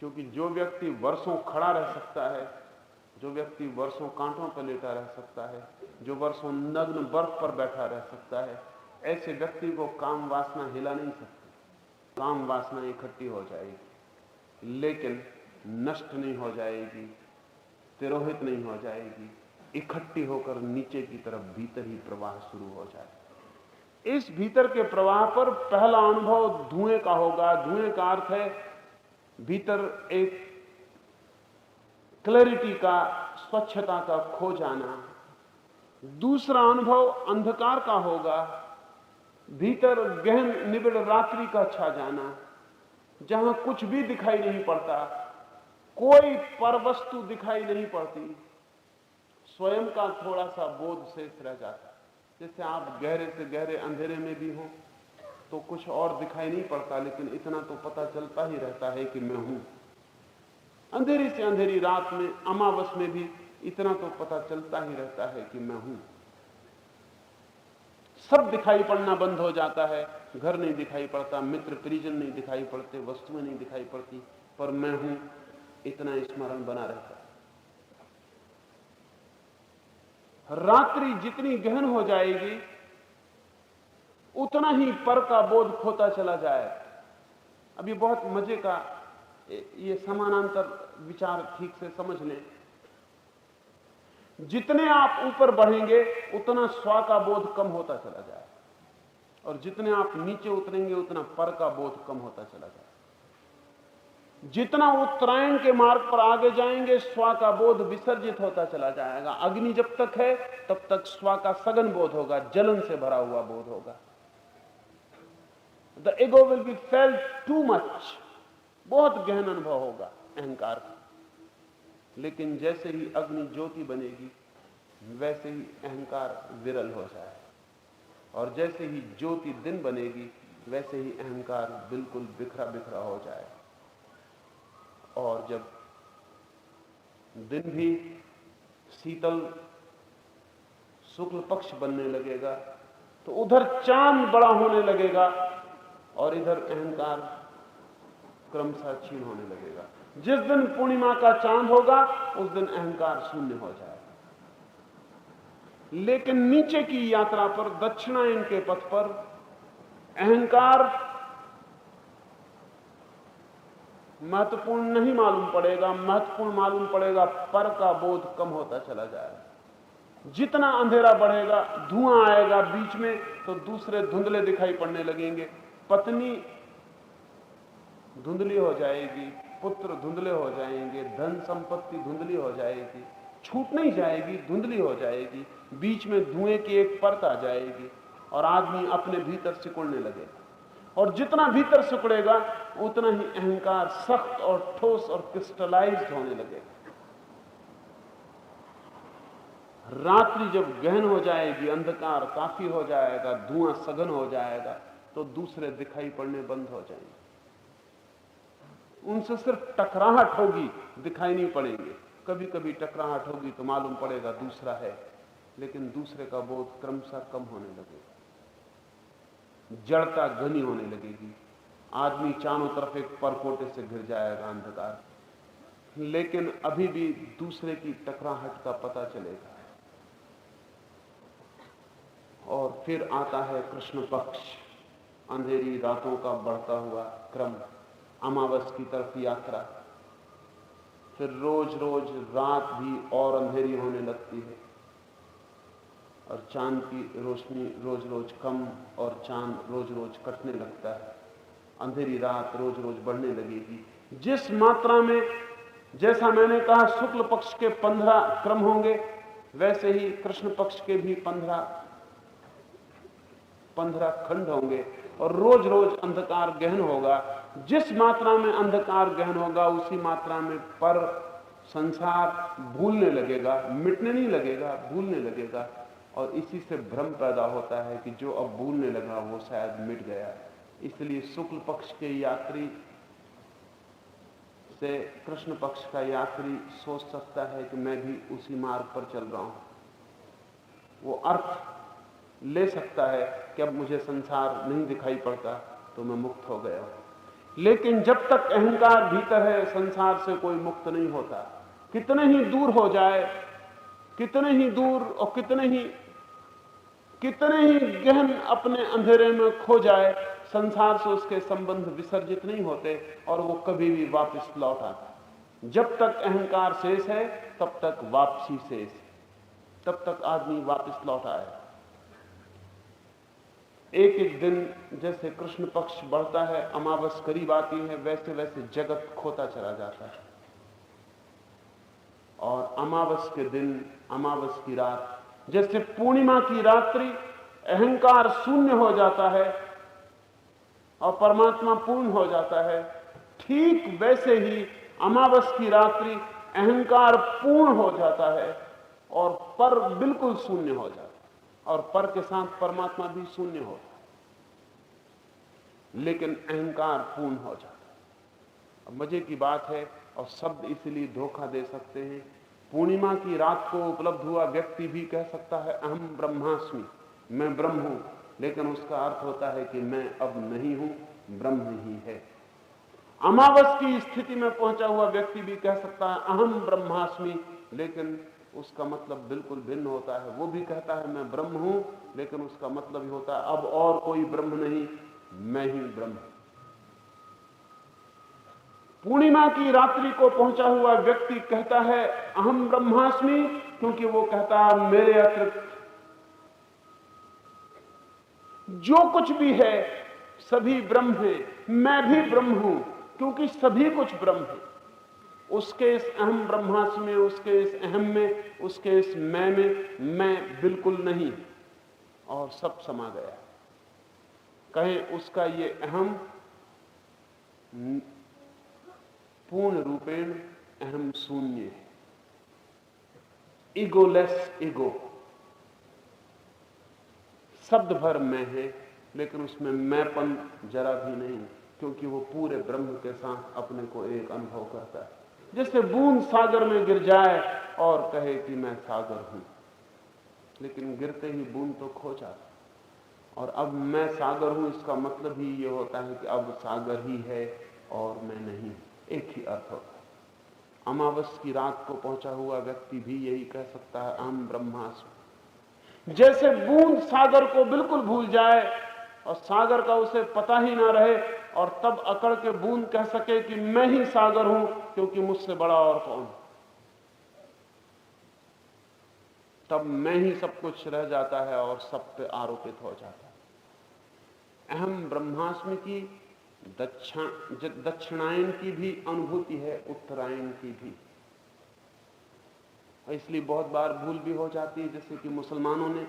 क्योंकि जो व्यक्ति वर्षों खड़ा रह सकता है, जो व्यक्ति वर्षों कांटों पर लेटा रह सकता है, जो वर्षों नग्न बर्फ पर बैठा रह सकता है, ऐसे व्यक्ति को काम वासना हिला नहीं सकती। काम वासना इकट्ठी हो जाएगी, लेकिन नष्ट नहीं हो जाएगी, तिरोहित नहीं हो जाएगी, इकट्ठी होकर नीचे की तरफ भीतर ही प्रवाह शुरू हो जाए। इस भीतर के प्रवाह पर पहला अनुभव धुएं का होगा। धुएं का अर्थ है भीतर एक क्लैरिटी का, स्वच्छता का खो जाना। दूसरा अनुभव अंधकार का होगा, भीतर गहन निबिड़ रात्रि का छा जाना, जहां कुछ भी दिखाई नहीं पड़ता, कोई परवस्तु दिखाई नहीं पड़ती, स्वयं का थोड़ा सा बोध शेष रह जाता। जैसे आप गहरे से गहरे अंधेरे में भी हो तो कुछ और दिखाई नहीं पड़ता, लेकिन इतना तो पता चलता ही रहता है कि मैं हूं। अंधेरी से अंधेरी रात में, अमावस में भी इतना तो पता चलता ही रहता है कि मैं हूं। सब दिखाई पड़ना बंद हो जाता है, घर नहीं दिखाई पड़ता, मित्र परिजन नहीं दिखाई पड़ते, वस्तुएं नहीं दिखाई पड़ती, पर मैं हूं इतना स्मरण बना रहता है। रात्रि जितनी गहन हो जाएगी उतना ही पर का बोध खोता चला जाए। अभी बहुत मजे का ये समानांतर विचार ठीक से समझ लें। जितने आप ऊपर बढ़ेंगे उतना स्व का बोध कम होता चला जाए, और जितने आप नीचे उतरेंगे उतना पर का बोध कम होता चला जाए। जितना उत्तरायण के मार्ग पर आगे जाएंगे स्व का बोध विसर्जित होता चला जाएगा। अग्नि जब तक है तब तक स्व का सघन बोध होगा, जलन से भरा हुआ बोध होगा। The ego will be felt too much, बहुत गहन अनुभव होगा अहंकार का। लेकिन जैसे ही अग्नि ज्योति बनेगी वैसे ही अहंकार विरल हो जाए, और जैसे ही ज्योति दिन बनेगी वैसे ही अहंकार बिल्कुल बिखरा बिखरा हो जाए। और जब दिन भी शीतल शुक्ल पक्ष बनने लगेगा तो उधर चांद बड़ा होने लगेगा और इधर अहंकार क्रमशः क्षीण होने लगेगा। जिस दिन पूर्णिमा का चांद होगा उस दिन अहंकार शून्य हो जाएगा। लेकिन नीचे की यात्रा पर, दक्षिणायन के पथ पर, अहंकार महत्वपूर्ण नहीं मालूम पड़ेगा, महत्वपूर्ण मालूम पड़ेगा पर का बोध कम होता चला जाएगा। जितना अंधेरा बढ़ेगा, धुआं आएगा बीच में तो दूसरे धुंधले दिखाई पड़ने लगेंगे। पत्नी धुंधली हो जाएगी, पुत्र धुंधले हो जाएंगे, धन संपत्ति धुंधली हो जाएगी, छूट नहीं जाएगी, धुंधली हो जाएगी। बीच में धुएं की एक परत आ जाएगी और आदमी अपने भीतर सिकुड़ने लगेगा। और जितना भीतर सिकुड़ेगा उतना ही अहंकार सख्त और ठोस और क्रिस्टलाइज्ड होने लगेगा। रात्रि जब गहन हो जाएगी, अंधकार काफी हो जाएगा, धुआं सघन हो जाएगा, तो दूसरे दिखाई पड़ने बंद हो जाएंगे। उनसे सिर्फ टकराहट होगी, दिखाई नहीं पड़ेंगे। कभी कभी टकराहट होगी तो मालूम पड़ेगा दूसरा है, लेकिन दूसरे का बोध क्रमशः कम होने लगेगा। जड़ता घनी होने लगेगी, आदमी चारों तरफ एक परकोटे से घिर जाएगा अंधकार। लेकिन अभी भी दूसरे की टकराहट का पता चलेगा। और फिर आता है कृष्ण पक्ष, अंधेरी रातों का बढ़ता हुआ क्रम, अमावस की तरफ यात्रा। फिर रोज रोज रात भी और अंधेरी होने लगती है और चांद की रोशनी रोज रोज कम और चांद रोज रोज कटने लगता है। अंधेरी रात रोज रोज बढ़ने लगेगी। जिस मात्रा में, जैसा मैंने कहा शुक्ल पक्ष के 15 क्रम होंगे, वैसे ही कृष्ण पक्ष के भी 15 खंड होंगे और रोज रोज अंधकार गहन होगा। जिस मात्रा में अंधकार गहन होगा उसी मात्रा में पर संसार भूलने लगेगा, मिटने नहीं लगेगा, भूलने लगेगा। और इसी से भ्रम पैदा होता है कि जो अब भूलने लगा वो शायद मिट गया। इसलिए शुक्ल पक्ष के यात्री से कृष्ण पक्ष का यात्री सोच सकता है कि मैं भी उसी मार्ग पर चल रहा हूं। वो अर्थ ले सकता है कि अब मुझे संसार नहीं दिखाई पड़ता तो मैं मुक्त हो गया हूं। लेकिन जब तक अहंकार भीतर है, संसार से कोई मुक्त नहीं होता। कितने ही दूर हो जाए, कितने ही दूर और कितने ही गहन अपने अंधेरे में खो जाए, संसार से उसके संबंध विसर्जित नहीं होते और वो कभी भी वापस लौट आता है। जब तक अहंकार शेष है तब तक वापसी शेष है, तब तक आदमी वापस लौट आए। एक एक दिन जैसे कृष्ण पक्ष बढ़ता है, अमावस करीब आती है, वैसे वैसे जगत खोता चला जाता है। और अमावस के दिन, अमावस की रात, जैसे पूर्णिमा की रात्रि अहंकार शून्य हो जाता है और परमात्मा पूर्ण हो जाता है, ठीक वैसे ही अमावस की रात्रि अहंकार पूर्ण हो जाता है और पर बिल्कुल शून्य हो जाता है, और पर के साथ परमात्मा भी शून्य होता है, लेकिन अहंकार पूर्ण हो जाता है। अब मजे की बात है, और शब्द इसलिए धोखा दे सकते हैं, पूर्णिमा की रात को उपलब्ध हुआ व्यक्ति भी कह सकता है अहम ब्रह्मास्मि, मैं ब्रह्म हूं, लेकिन उसका अर्थ होता है कि मैं अब नहीं हूं, ब्रह्म ही है। अमावस की स्थिति में पहुंचा हुआ व्यक्ति भी कह सकता है अहम ब्रह्मास्मि, लेकिन उसका मतलब बिल्कुल भिन्न होता है। वो भी कहता है मैं ब्रह्म हूं, लेकिन उसका मतलब ही होता है अब और कोई ब्रह्म नहीं, मैं ही ब्रह्म। पूर्णिमा की रात्रि को पहुंचा हुआ व्यक्ति कहता है अहम ब्रह्मास्मि, क्योंकि वो कहता है मेरे अतिरिक्त जो कुछ भी है सभी ब्रह्म है, मैं भी ब्रह्म हूं, क्योंकि सभी कुछ ब्रह्म है। उसके इस अहम ब्रह्मास्मि में, उसके इस अहम में, उसके इस मैं बिल्कुल नहीं, और सब समा गया। कहें उसका ये अहम पूर्ण रूपेण अहम शून्य है, ईगोलेस ईगो। शब्द भर मैं है, लेकिन उसमें मैंपन जरा भी नहीं, क्योंकि वो पूरे ब्रह्म के साथ अपने को एक अनुभव करता है। जैसे बूंद सागर में गिर जाए और कहे कि मैं सागर हूं, लेकिन गिरते ही बूंद तो खो जाता, और अब मैं सागर हूं इसका मतलब ही ये होता है कि अब सागर ही है और मैं नहीं, एक ही अर्थ होता है। अमावस की रात को पहुंचा हुआ व्यक्ति भी यही कह सकता है अहम ब्रह्मास्मि। जैसे बूंद सागर को बिल्कुल भूल जाए और सागर का उसे पता ही ना रहे, और तब अकड़ के बूंद कह सके कि मैं ही सागर हूं, क्योंकि मुझसे बड़ा और कौन। तब मैं ही सब कुछ रह जाता है और सब पे आरोपित हो जाता है। अहम ब्रह्मास्मि की दक्षिणायन की भी अनुभूति है, उत्तरायण की भी। इसलिए बहुत बार भूल भी हो जाती है, जैसे कि मुसलमानों ने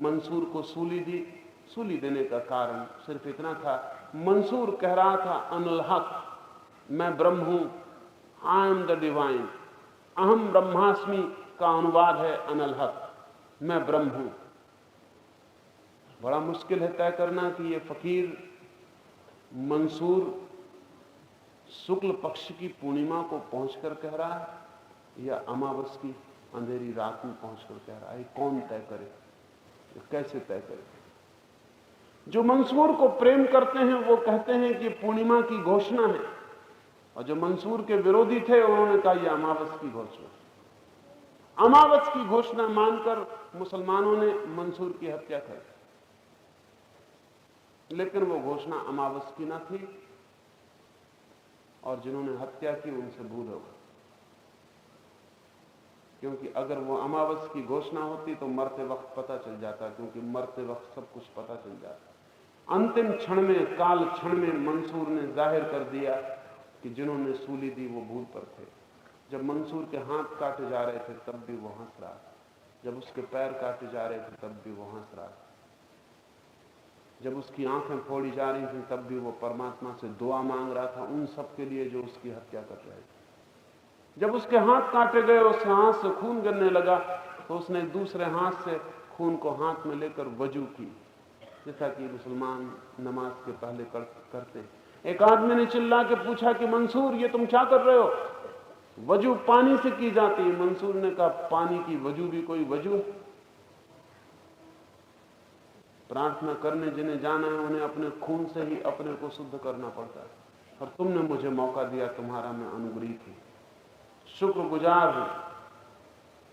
मंसूर को सूली दी। सूली देने का कारण सिर्फ इतना था, मंसूर कह रहा था अनुल हक, मैं ब्रह्म हूं, आई एम द डिवाइन। अहम ब्रह्मास्मि का अनुवाद है अनल हक, मैं ब्रह्म हूं। बड़ा मुश्किल है तय करना कि ये फकीर मंसूर शुक्ल पक्ष की पूर्णिमा को पहुंचकर कह रहा है या अमावस की अंधेरी रात में पहुंचकर कह रहा है। कौन तय करे, कैसे तय करे? जो मंसूर को प्रेम करते हैं वो कहते हैं कि पूर्णिमा की घोषणा है, और जो मंसूर के विरोधी थे उन्होंने कहा यह अमावस की घोषणा। अमावस की घोषणा मानकर मुसलमानों ने मंसूर की हत्या कर दी, लेकिन वो घोषणा अमावस की न थी, और जिन्होंने हत्या की उनसे भूल हो गई। क्योंकि अगर वो अमावस की घोषणा होती तो मरते वक्त पता चल जाता, क्योंकि मरते वक्त सब कुछ पता चल जाता। अंतिम क्षण में, काल क्षण में मंसूर ने जाहिर कर दिया कि जिन्होंने सूली दी वो भूल पर थे। जब मंसूर के हाथ काटे जा रहे थे तब भी वो हंस रहा था, जब उसके पैर काटे जा रहे थे तब भी वो हंस रहा था, जब उसकी आंखें फोड़ी जा रही थी तब भी वो परमात्मा से दुआ मांग रहा था उन सब के लिए जो उसकी हत्या कर रहे थे। जब उसके हाथ काटे गए, उसके हाथ से खून गिरने लगा, तो उसने दूसरे हाथ से खून को हाथ में लेकर वजू की, जैसा कि मुसलमान नमाज के पहले करते हैं। एक आदमी ने चिल्ला के पूछा कि मंसूर ये तुम क्या कर रहे हो? वजू पानी से की जाती है। मंसूर ने कहा पानी की वजू भी कोई वजू है? प्रार्थना करने जिन्हें जाना है उन्हें अपने खून से ही अपने को शुद्ध करना पड़ता है। और तुमने मुझे मौका दिया, तुम्हारा मैं अनुग्रहित हूं, शुक्रगुजार हूं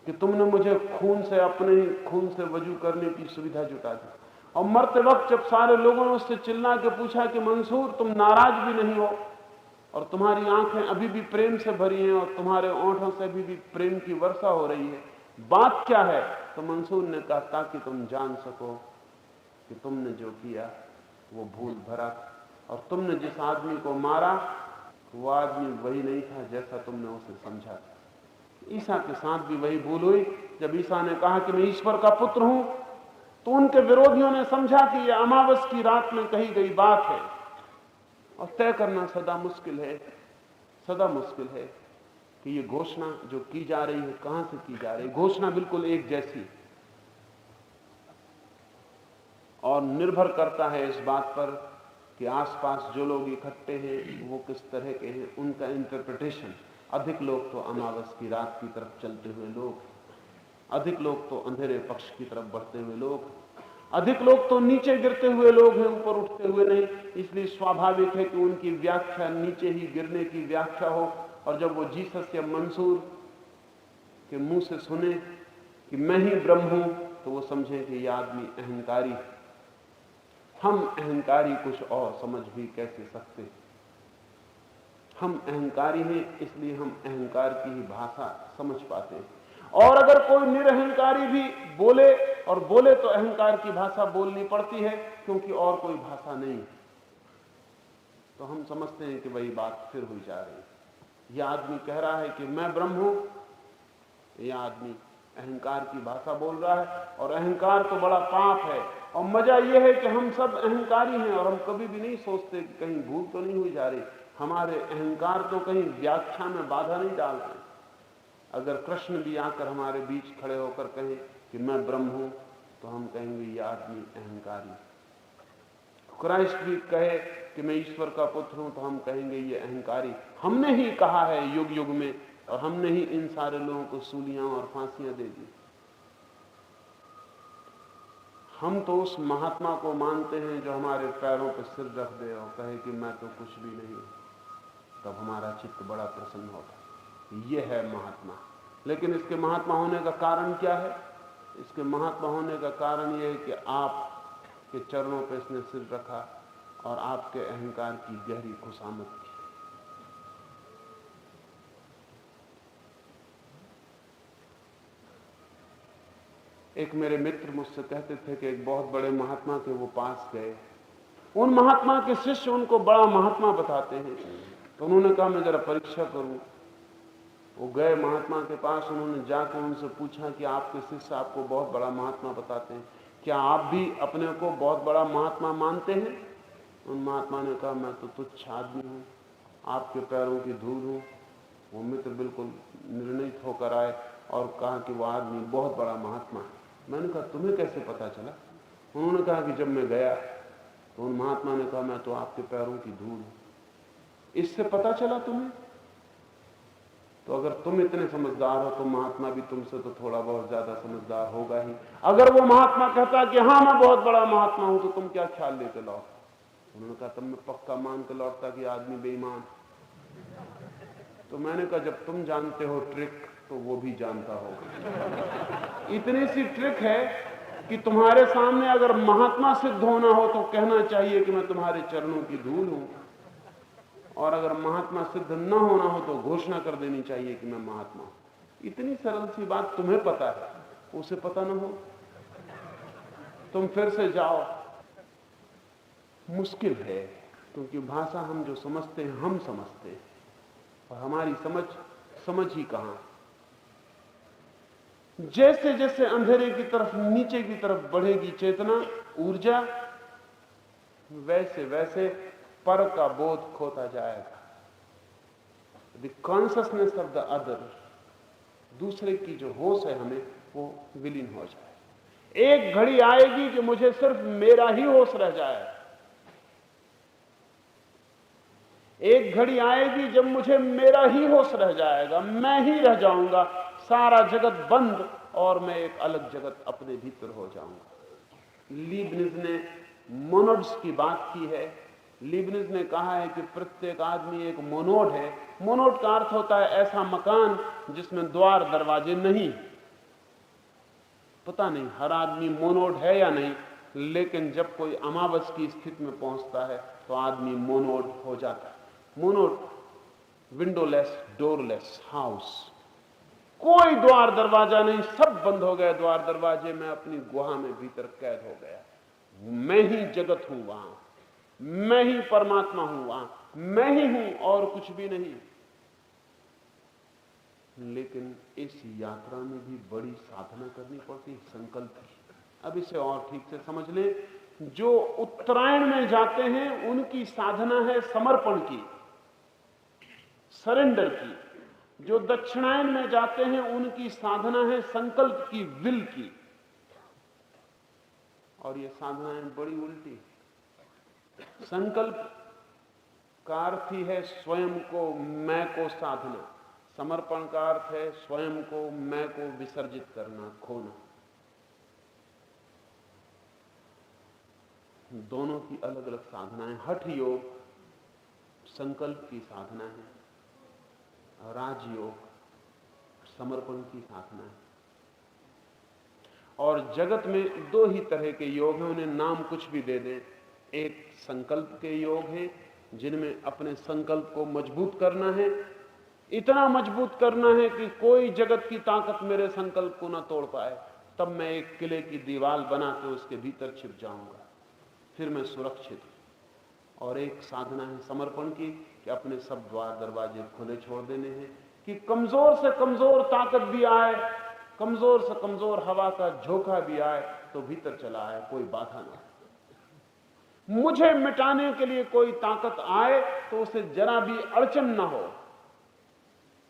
कि तुमने मुझे खून से, अपने ही खून से वजू करने की सुविधा जुटा दी। और मरते वक्त जब सारे लोगों ने उससे चिल्ला के पूछा कि मंसूर तुम नाराज भी नहीं हो और तुम्हारी आंखें अभी भी प्रेम से भरी हैं और तुम्हारे ओंठों से अभी भी प्रेम की वर्षा हो रही है, बात क्या है? तो मंसूर ने कहा, ताकि तुम जान सको कि तुमने जो किया वो भूल भरा, और तुमने जिस आदमी को मारा वो आदमी वही नहीं था जैसा तुमने उसे समझा। ईसा के साथ भी वही भूल हुई। जब ईसा ने कहा कि मैं ईश्वर का पुत्र हूं, तो उनके विरोधियों ने समझा कि यह अमावस की रात में कही गई बात है। और तय करना सदा मुश्किल है, सदा मुश्किल है कि ये घोषणा जो की जा रही है कहां से की जा रही है। घोषणा बिल्कुल एक जैसी, और निर्भर करता है इस बात पर कि आसपास जो लोग इकट्ठे हैं वो किस तरह के हैं, उनका इंटरप्रिटेशन। अधिक लोग तो अमावस की रात की तरफ चलते हुए लोग, अधिक लोग तो अंधेरे पक्ष की तरफ बढ़ते हुए लोग, अधिक लोग तो नीचे गिरते हुए लोग हैं, ऊपर उठते हुए नहीं। इसलिए स्वाभाविक है कि उनकी व्याख्या नीचे ही गिरने की व्याख्या हो। और जब वो जीसस या मंसूर के मुंह से सुने कि मैं ही ब्रह्म हूं, तो वो समझे कि यह आदमी अहंकारी है। हम अहंकारी कुछ और समझ भी कैसे सकते? हम अहंकारी हैं, इसलिए हम अहंकार की ही भाषा समझ पाते हैं। और अगर कोई निरअहंकारी भी बोले, और बोले तो अहंकार की भाषा बोलनी पड़ती है, क्योंकि और कोई भाषा नहीं है। तो हम समझते हैं कि वही बात फिर हुई जा रही है। यह आदमी कह रहा है कि मैं ब्रह्म हूं, यह आदमी अहंकार की भाषा बोल रहा है, और अहंकार तो बड़ा पाप है। और मजा यह है कि हम सब अहंकारी हैं, और हम कभी भी नहीं सोचते कि कहीं भूल तो नहीं हुई जा रही। हमारे अहंकार तो कहीं व्याख्या में बाधा नहीं डाल रहे। अगर कृष्ण भी आकर हमारे बीच खड़े होकर कहें कि मैं ब्रह्म हूं, तो हम कहेंगे यह आदमी अहंकारी। क्राइस्ट भी कहे कि मैं ईश्वर का पुत्र हूं, तो हम कहेंगे ये अहंकारी। हमने ही कहा है युग युग में, और हमने ही इन सारे लोगों को सूलियां और फांसियां दे दी। हम तो उस महात्मा को मानते हैं जो हमारे पैरों पर सिर रख दे और कहे कि मैं तो कुछ भी नहीं हूं, तब हमारा चित्त बड़ा प्रसन्न होता। ये है महात्मा। लेकिन इसके महात्मा होने का कारण क्या है? इसके महात्मा होने का कारण यह है कि आपके चरणों पर इसने सिर रखा और आपके अहंकार की गहरी खुशामद की। एक मेरे मित्र मुझसे कहते थे कि एक बहुत बड़े महात्मा के वो पास गए। उन महात्मा के शिष्य उनको बड़ा महात्मा बताते हैं, तो उन्होंने कहा मैं जरा परीक्षा करूं। वो गए महात्मा के पास, उन्होंने जाकर उनसे पूछा कि आपके शिष्य आपको बहुत बड़ा महात्मा बताते हैं, क्या आप भी अपने को बहुत बड़ा महात्मा मानते हैं? उन महात्मा ने कहा मैं तो तुच्छ आदमी हूं, आपके पैरों की धूल हूं। वो मित्र बिल्कुल निर्णित होकर आए और कहा कि वो आदमी बहुत बड़ा महात्मा है। मैंने कहा तुम्हें कैसे पता चला? उन्होंने कहा कि जब मैं गया तो उन महात्मा ने कहा मैं तो आपके पैरों की धूल हूं। इससे पता चला तुम्हें? तो अगर तुम इतने समझदार हो तो महात्मा भी तुमसे तो थोड़ा बहुत ज्यादा समझदार होगा ही। अगर वो महात्मा कहता कि हाँ मैं बहुत बड़ा महात्मा हूं, तो तुम क्या ख्याल लेके लौट? उन्होंने कहा तब मैं पक्का मान के लौटता कि आदमी बेईमान। तो मैंने कहा जब तुम जानते हो ट्रिक, तो वो भी जानता होगा। इतनी सी ट्रिक है कि तुम्हारे सामने अगर महात्मा सिद्ध होना हो तो कहना चाहिए कि मैं तुम्हारे चरणों की धूल हूं, और अगर महात्मा सिद्ध न होना हो तो घोषणा कर देनी चाहिए कि मैं महात्मा हूं। इतनी सरल सी बात तुम्हें पता है, उसे पता न हो। तुम फिर से जाओ। मुश्किल है, क्योंकि भाषा हम जो समझते हैं हम समझते हैं, और हमारी समझ ही कहां। जैसे जैसे अंधेरे की तरफ, नीचे की तरफ बढ़ेगी चेतना, ऊर्जा, वैसे वैसे पर का बोध खोता जाएगा। The consciousness of the other, दूसरे की जो होश है हमें, वो विलीन हो जाए। एक घड़ी आएगी कि मुझे सिर्फ मेरा ही होश रह जाएगा। एक घड़ी आएगी जब मुझे मेरा ही होश रह जाएगा, मैं ही रह जाऊंगा, सारा जगत बंद, और मैं एक अलग जगत अपने भीतर हो जाऊंगा। लीबनिज ने मोनोड्स की बात की है लीबनिज ने कहा है कि प्रत्येक आदमी एक मोनोड है। मोनोड का अर्थ होता है ऐसा मकान जिसमें द्वार दरवाजे नहीं। पता नहीं हर आदमी मोनोड है या नहीं, लेकिन जब कोई अमावस की स्थिति में पहुंचता है तो आदमी मोनोड हो जाता है। मोनोड, विंडोलेस डोरलेस हाउस, कोई द्वार दरवाजा नहीं, सब बंद हो गए द्वार दरवाजे। मैं अपनी गुहा में भीतर कैद हो गया। मैं ही जगत हूं वहां, मैं ही परमात्मा हूं वहां, मैं ही हूं और कुछ भी नहीं। लेकिन इस यात्रा में भी बड़ी साधना करनी पड़ती, संकल्प की। अब इसे और ठीक से समझ ले। जो उत्तरायण में जाते हैं उनकी साधना है समर्पण की, सरेंडर की। जो दक्षिणायन में जाते हैं उनकी साधना है संकल्प की, विल की। और ये साधनाएं बड़ी उल्टी। संकल्प का अर्थ ही है स्वयं को, मैं को साधना। समर्पण का अर्थ है स्वयं को, मैं को विसर्जित करना, खोना। दोनों की अलग अलग साधनाएं। हठ योग संकल्प की साधना है, राजयोग समर्पण की साधना है। और जगत में दो ही तरह के योग हैं, उन्हें नाम कुछ भी दे दें। एक संकल्प के योग हैं जिनमें अपने संकल्प को मजबूत करना है, इतना मजबूत करना है कि कोई जगत की ताकत मेरे संकल्प को ना तोड़ पाए। तब मैं एक किले की दीवार बना के उसके भीतर छिप जाऊंगा, फिर मैं सुरक्षित हूं। और एक साधना है समर्पण की कि अपने सब द्वार दरवाजे खुले छोड़ देने हैं कि कमजोर से कमजोर ताकत भी आए, कमजोर से कमजोर हवा का झोंका भी आए तो भीतर चला आए, कोई बाधा ना। मुझे मिटाने के लिए कोई ताकत आए तो उसे जरा भी अड़चन ना हो।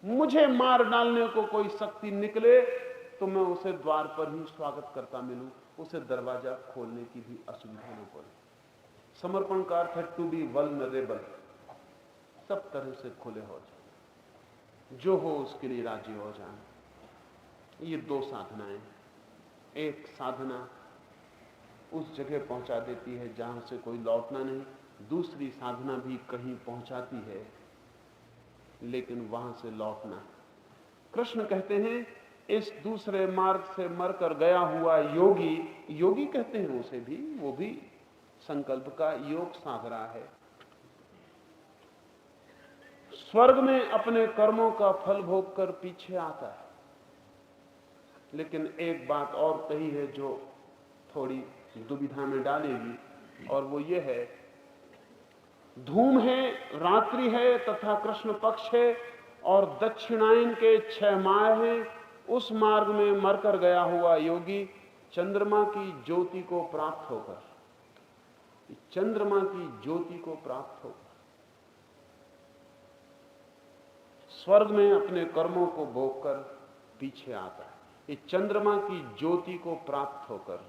मुझे मार डालने को कोई शक्ति निकले तो मैं उसे द्वार पर ही स्वागत करता मिलूं, उसे दरवाजा खोलने की भी असुविधा न पड़े। समर्पण का अर्थ है टू बी वल्नरेबल, सब तरह से खुले हो जाए, जो हो उसके लिए राजी हो जाए। ये दो साधनाएं। एक साधना उस जगह पहुंचा देती है जहां से कोई लौटना नहीं, दूसरी साधना भी कहीं पहुंचाती है लेकिन वहां से लौटना है। कृष्ण कहते हैं इस दूसरे मार्ग से मरकर गया हुआ योगी, योगी कहते हैं उसे भी, वो भी संकल्प का योग साध रहा है। स्वर्ग में अपने कर्मों का फल भोग कर पीछे आता है। लेकिन एक बात और कही है जो थोड़ी दुविधा में डालेगी, और वो ये है, धूम है, रात्रि है तथा कृष्ण पक्ष है और दक्षिणायन के 6 माह हैं। उस मार्ग में मरकर गया हुआ योगी चंद्रमा की ज्योति को प्राप्त होकर, चंद्रमा की ज्योति को प्राप्त होकर स्वर्ग में अपने कर्मों को भोगकर पीछे आता है। ये चंद्रमा की ज्योति को प्राप्त होकर,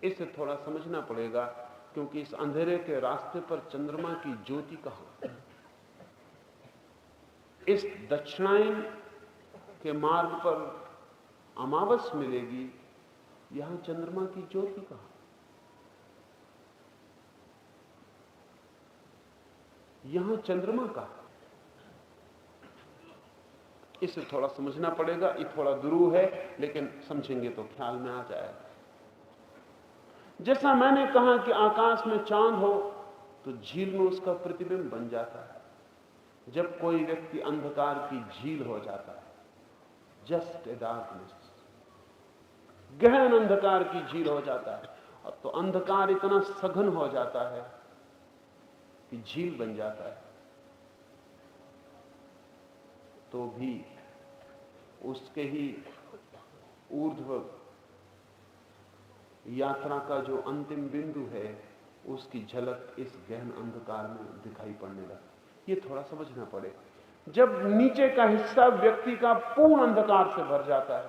इसे थोड़ा समझना पड़ेगा क्योंकि इस अंधेरे के रास्ते पर चंद्रमा की ज्योति कहां? इस दक्षिणायन के मार्ग पर अमावस मिलेगी, यहां चंद्रमा की ज्योति कहां? यहां चंद्रमा कहां? इसे थोड़ा समझना पड़ेगा। ये थोड़ा दुरूह है लेकिन समझेंगे तो ख्याल में आ जाएगा। जैसा मैंने कहा कि आकाश में चांद हो तो झील में उसका प्रतिबिंब बन जाता है। जब कोई व्यक्ति अंधकार की झील हो जाता है, जस्ट ए डार्कनेस, गहन अंधकार की झील हो जाता है, और तो अंधकार इतना सघन हो जाता है कि झील बन जाता है, तो भी उसके ही ऊर्ध्व यात्रा का जो अंतिम बिंदु है उसकी झलक इस गहन अंधकार में दिखाई पड़ने लगती। ये थोड़ा समझना पड़ेगा। जब नीचे का हिस्सा व्यक्ति का पूर्ण अंधकार से भर जाता है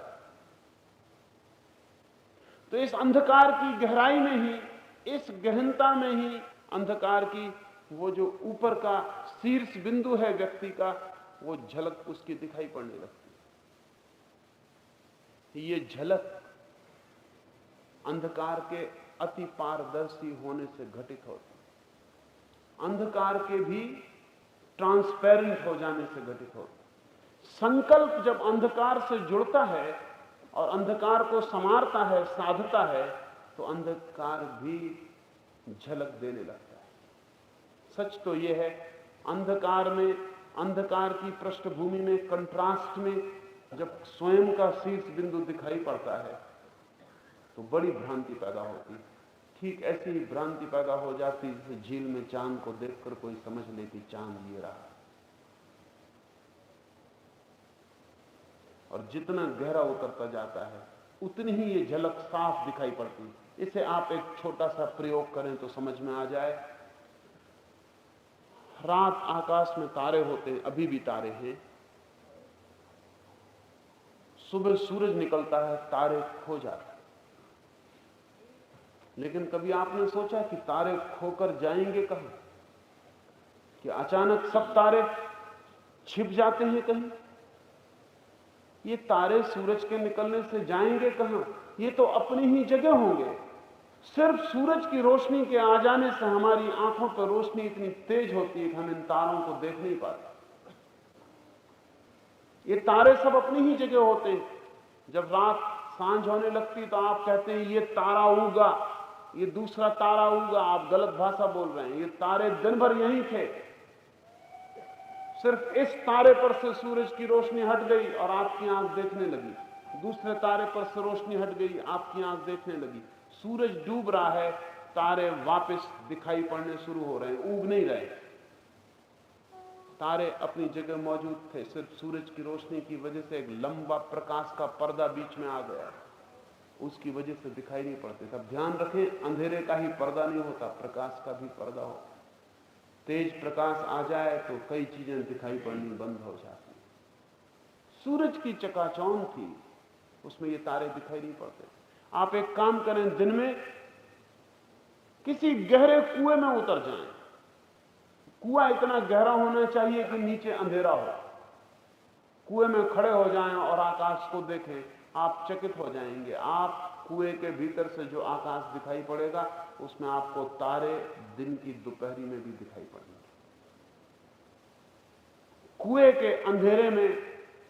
तो इस अंधकार की गहराई में ही, इस गहनता में ही अंधकार की वो जो ऊपर का शीर्ष बिंदु है व्यक्ति का, वो झलक उसकी दिखाई पड़ने लगती है। ये झलक अंधकार के अति पारदर्शी होने से घटित होती। अंधकार के भी ट्रांसपेरेंट हो जाने से घटित होता है। संकल्प जब अंधकार से जुड़ता है और अंधकार को संवारता है, साधता है, तो अंधकार भी झलक देने लगता है। सच तो यह है, अंधकार में, अंधकार की पृष्ठभूमि में, कंट्रास्ट में जब स्वयं का शीर्ष बिंदु दिखाई पड़ता है तो बड़ी भ्रांति पैदा होती है। ठीक ऐसी ही भ्रांति पैदा हो जाती है जैसे झील में चांद को देखकर कोई समझ ले कि चांद ये रहा, और जितना गहरा उतरता जाता है उतनी ही ये झलक साफ दिखाई पड़ती है। इसे आप एक छोटा सा प्रयोग करें तो समझ में आ जाए। रात आकाश में तारे होते हैं, अभी भी तारे हैं। सुबह सूरज निकलता है, तारे खो जाते हैं। लेकिन कभी आपने सोचा कि तारे खोकर जाएंगे कहां? कि अचानक सब तारे छिप जाते हैं कहीं? ये तारे सूरज के निकलने से जाएंगे कहां? ये तो अपनी ही जगह होंगे। सिर्फ सूरज की रोशनी के आ जाने से हमारी आंखों पर रोशनी इतनी तेज होती है कि हम इन तारों को देख नहीं पाते। ये तारे सब अपनी ही जगह होते हैं। जब रात सांझ होने लगती तो आप कहते हैं ये तारा उगा, ये दूसरा तारा उगा। आप गलत भाषा बोल रहे हैं। ये तारे दिन भर यहीं थे, सिर्फ इस तारे पर से सूरज की रोशनी हट गई और आपकी आंख देखने लगी। दूसरे तारे पर से रोशनी हट गई, आपकी आंख देखने लगी। सूरज डूब रहा है, तारे वापस दिखाई पड़ने शुरू हो रहे हैं, उग नहीं रहे। तारे अपनी जगह मौजूद थे, सिर्फ सूरज की रोशनी की वजह से एक लंबा प्रकाश का पर्दा बीच में आ गया, उसकी वजह से दिखाई नहीं पड़ते। तब ध्यान रखें, अंधेरे का ही पर्दा नहीं होता, प्रकाश का भी पर्दा हो। तेज प्रकाश आ जाए तो कई चीजें दिखाई पड़नी बंद हो जाती। सूरज की चकाचौंध थी, उसमें ये तारे दिखाई नहीं पड़ते। आप एक काम करें, दिन में किसी गहरे कुएं में उतर जाएं। कुआं इतना गहरा होना चाहिए कि नीचे अंधेरा हो। कुएं में खड़े हो जाएं और आकाश को देखें, आप चकित हो जाएंगे। आप कुएं के भीतर से जो आकाश दिखाई पड़ेगा उसमें आपको तारे दिन की दोपहरी में भी दिखाई पड़ेंगे। कुएं के अंधेरे में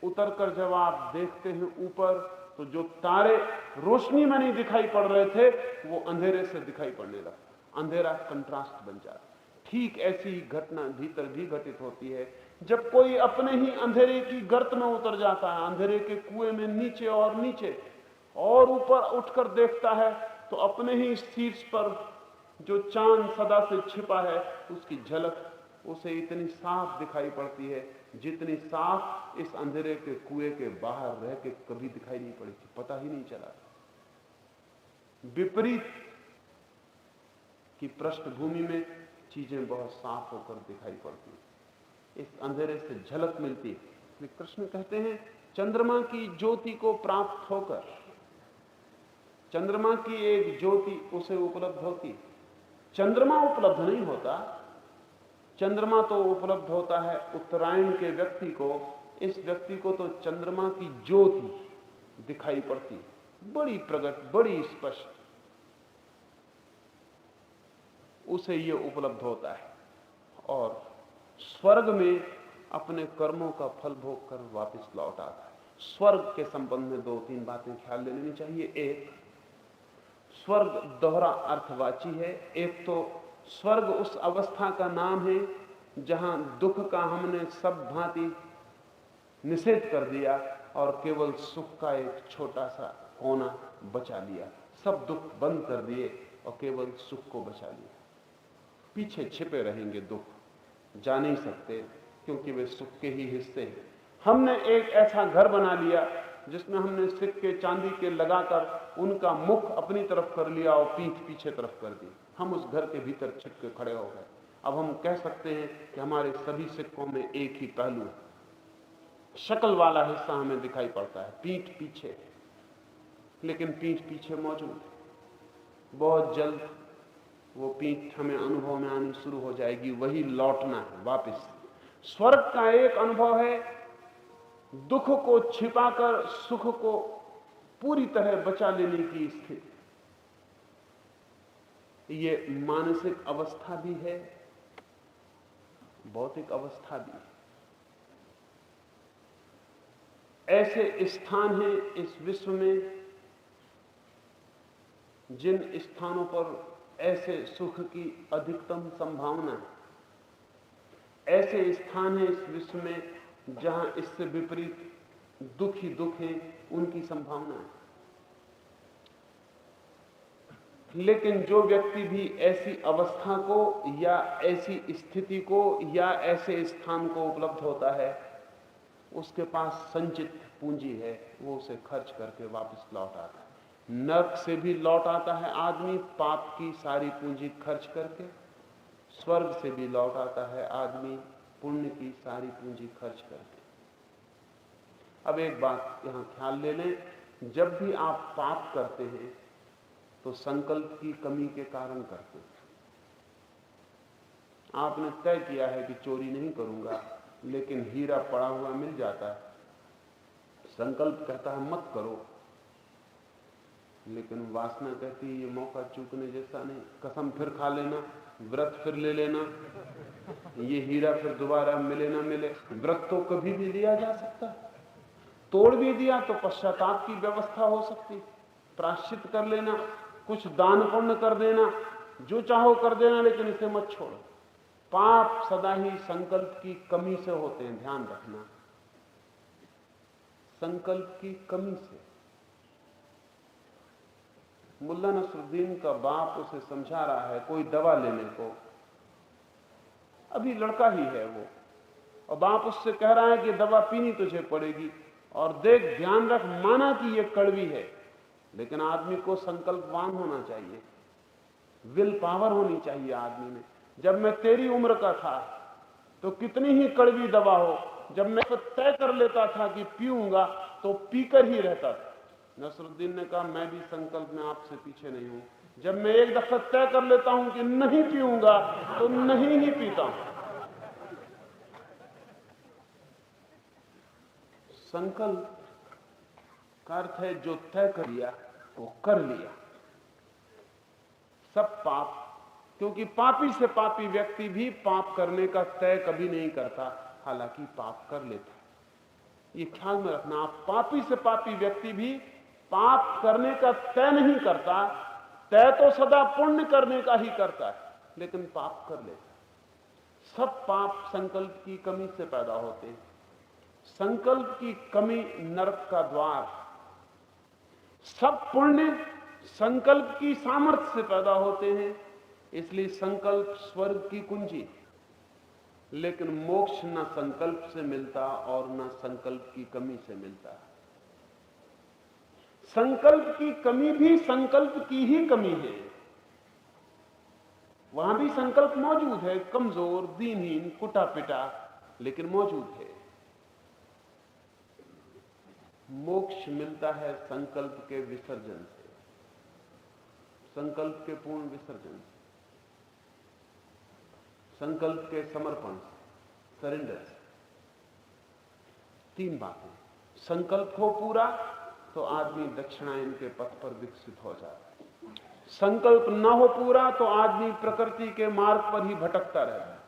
उतरकर जब आप देखते हैं ऊपर, तो जो तारे रोशनी में नहीं दिखाई पड़ रहे थे वो अंधेरे से दिखाई पड़ने लगता। अंधेरा कंट्रास्ट बन जाता। ठीक ऐसी ही घटना भीतर भी घटित होती है। जब कोई अपने ही अंधेरे की गर्त में उतर जाता है, अंधेरे के कुएं में नीचे और नीचे और ऊपर उठकर देखता है, तो अपने ही शीर्ष पर जो चांद सदा से छिपा है उसकी झलक उसे इतनी साफ दिखाई पड़ती है जितनी साफ इस अंधेरे के कुएं के बाहर रह के कभी दिखाई नहीं पड़ी थी, पता ही नहीं चला। विपरीत की पृष्ठभूमि में चीजें बहुत साफ होकर दिखाई पड़ती, इस अंधेरे से झलक मिलती। कृष्ण कहते हैं चंद्रमा की ज्योति को प्राप्त होकर, चंद्रमा की एक ज्योति उसे उपलब्ध होती। चंद्रमा उपलब्ध नहीं होता, चंद्रमा तो उपलब्ध होता है उत्तरायण के व्यक्ति को। इस व्यक्ति को तो चंद्रमा की ज्योति दिखाई पड़ती, बड़ी प्रकट, बड़ी स्पष्ट, उसे यह उपलब्ध होता है। और स्वर्ग में अपने कर्मों का फल भोग कर वापस लौट आता है। स्वर्ग के संबंध में दो तीन बातें ख्याल ले लेनी चाहिए। एक, स्वर्ग दोहरा अर्थवाची है। एक तो स्वर्ग उस अवस्था का नाम है जहां दुख का हमने सब भांति निषेध कर दिया और केवल सुख का एक छोटा सा कोना बचा लिया। सब दुख बंद कर दिए और केवल सुख को बचा लिया। पीछे छिपे रहेंगे दुख, जा नहीं सकते क्योंकि वे सुख के ही हिस्से हैं। हमने एक ऐसा घर बना लिया जिसमें हमने सिक्के चांदी के लगाकर उनका मुख अपनी तरफ कर लिया और पीठ पीछे तरफ कर दी। हम उस घर के भीतर छिप के खड़े हो गए। अब हम कह सकते हैं कि हमारे सभी सिक्कों में एक ही पहलू है। शक्ल वाला हिस्सा हमें दिखाई पड़ता है, पीठ पीछे, लेकिन पीठ पीछे मौजूद है। बहुत जल्द वो पीठ हमें अनुभव में आनी शुरू हो जाएगी, वही लौटना है वापस। स्वर्ग का एक अनुभव है दुख को छिपाकर सुख को पूरी तरह बचा लेने की स्थिति। ये मानसिक अवस्था भी है, भौतिक अवस्था भी है। ऐसे स्थान हैं इस विश्व में जिन स्थानों पर ऐसे सुख की अधिकतम संभावना है। ऐसे स्थान हैं इस विश्व में जहां इससे विपरीत दुख ही दुख है, उनकी संभावना है। लेकिन जो व्यक्ति भी ऐसी अवस्था को या ऐसी स्थिति को या ऐसे स्थान को उपलब्ध होता है, उसके पास संचित पूंजी है, वो उसे खर्च करके वापस लौट आता है। नरक से भी लौट आता है आदमी पाप की सारी पूंजी खर्च करके, स्वर्ग से भी लौट आता है आदमी पुण्य की सारी पूंजी खर्च करके। अब एक बात यहां ख्याल ले लें, जब भी आप पाप करते हैं तो संकल्प की कमी के कारण करते हैं। आपने तय किया है कि चोरी नहीं करूंगा, लेकिन हीरा पड़ा हुआ मिल जाता है, संकल्प कहता है मत करो, लेकिन वासना कहती है ये मौका चूकने जैसा नहीं, कसम फिर खा लेना, व्रत फिर ले लेना, ये हीरा फिर दोबारा मिले ना मिले। व्रत तो कभी भी लिया जा सकता है, तोड़ भी दिया तो पश्चाताप की व्यवस्था हो सकती, प्रायश्चित कर लेना, कुछ दान पुण्य कर देना, जो चाहो कर देना, लेकिन इसे मत छोड़ो। पाप सदा ही संकल्प की कमी से होते हैं, ध्यान रखना, संकल्प की कमी से। मुल्ला नसरुद्दीन का बाप उसे समझा रहा है कोई दवा लेने को, अभी लड़का ही है वो, और बाप उससे कह रहा है कि दवा पीनी तुझे पड़ेगी, और देख ध्यान रख, माना कि ये कड़वी है, लेकिन आदमी को संकल्पवान होना चाहिए, विल पावर होनी चाहिए आदमी में। जब मैं तेरी उम्र का था तो कितनी ही कड़वी दवा हो, जब मैं तो तय कर लेता था कि पीऊंगा तो पीकर ही रहता था। नसरुद्दीन ने कहा मैं भी संकल्प में आपसे पीछे नहीं हूं, जब मैं एक दफा तय कर लेता हूं कि नहीं पीऊंगा तो नहीं ही पीता हूं। संकल्प का अर्थ है जो तय कर लिया वो कर लिया। सब पाप, क्योंकि पापी से पापी व्यक्ति भी पाप करने का तय कभी नहीं करता, हालांकि पाप कर लेता है। ये ख्याल में रखना, आप पापी से पापी व्यक्ति भी पाप करने का तय नहीं करता, तय तो सदा पुण्य करने का ही करता है, लेकिन पाप कर लेता है। सब पाप संकल्प की कमी से पैदा होते हैं। संकल्प की कमी नरक का द्वार, सब पुण्य संकल्प की सामर्थ्य से पैदा होते हैं, इसलिए संकल्प स्वर्ग की कुंजी। लेकिन मोक्ष न संकल्प से मिलता और न संकल्प की कमी से मिलता। संकल्प की कमी भी संकल्प की ही कमी है, वहां भी संकल्प मौजूद है, कमजोर, दीनहीन, कुटा पिटा, लेकिन मौजूद है। मोक्ष मिलता है संकल्प के विसर्जन से, संकल्प के पूर्ण विसर्जन से, संकल्प के समर्पण से, सरेंडर से। तीन बातें, संकल्प हो पूरा तो आदमी दक्षिणायन के पथ पर विकसित हो जाता है, संकल्प न हो पूरा तो आदमी प्रकृति के मार्ग पर ही भटकता रहता है।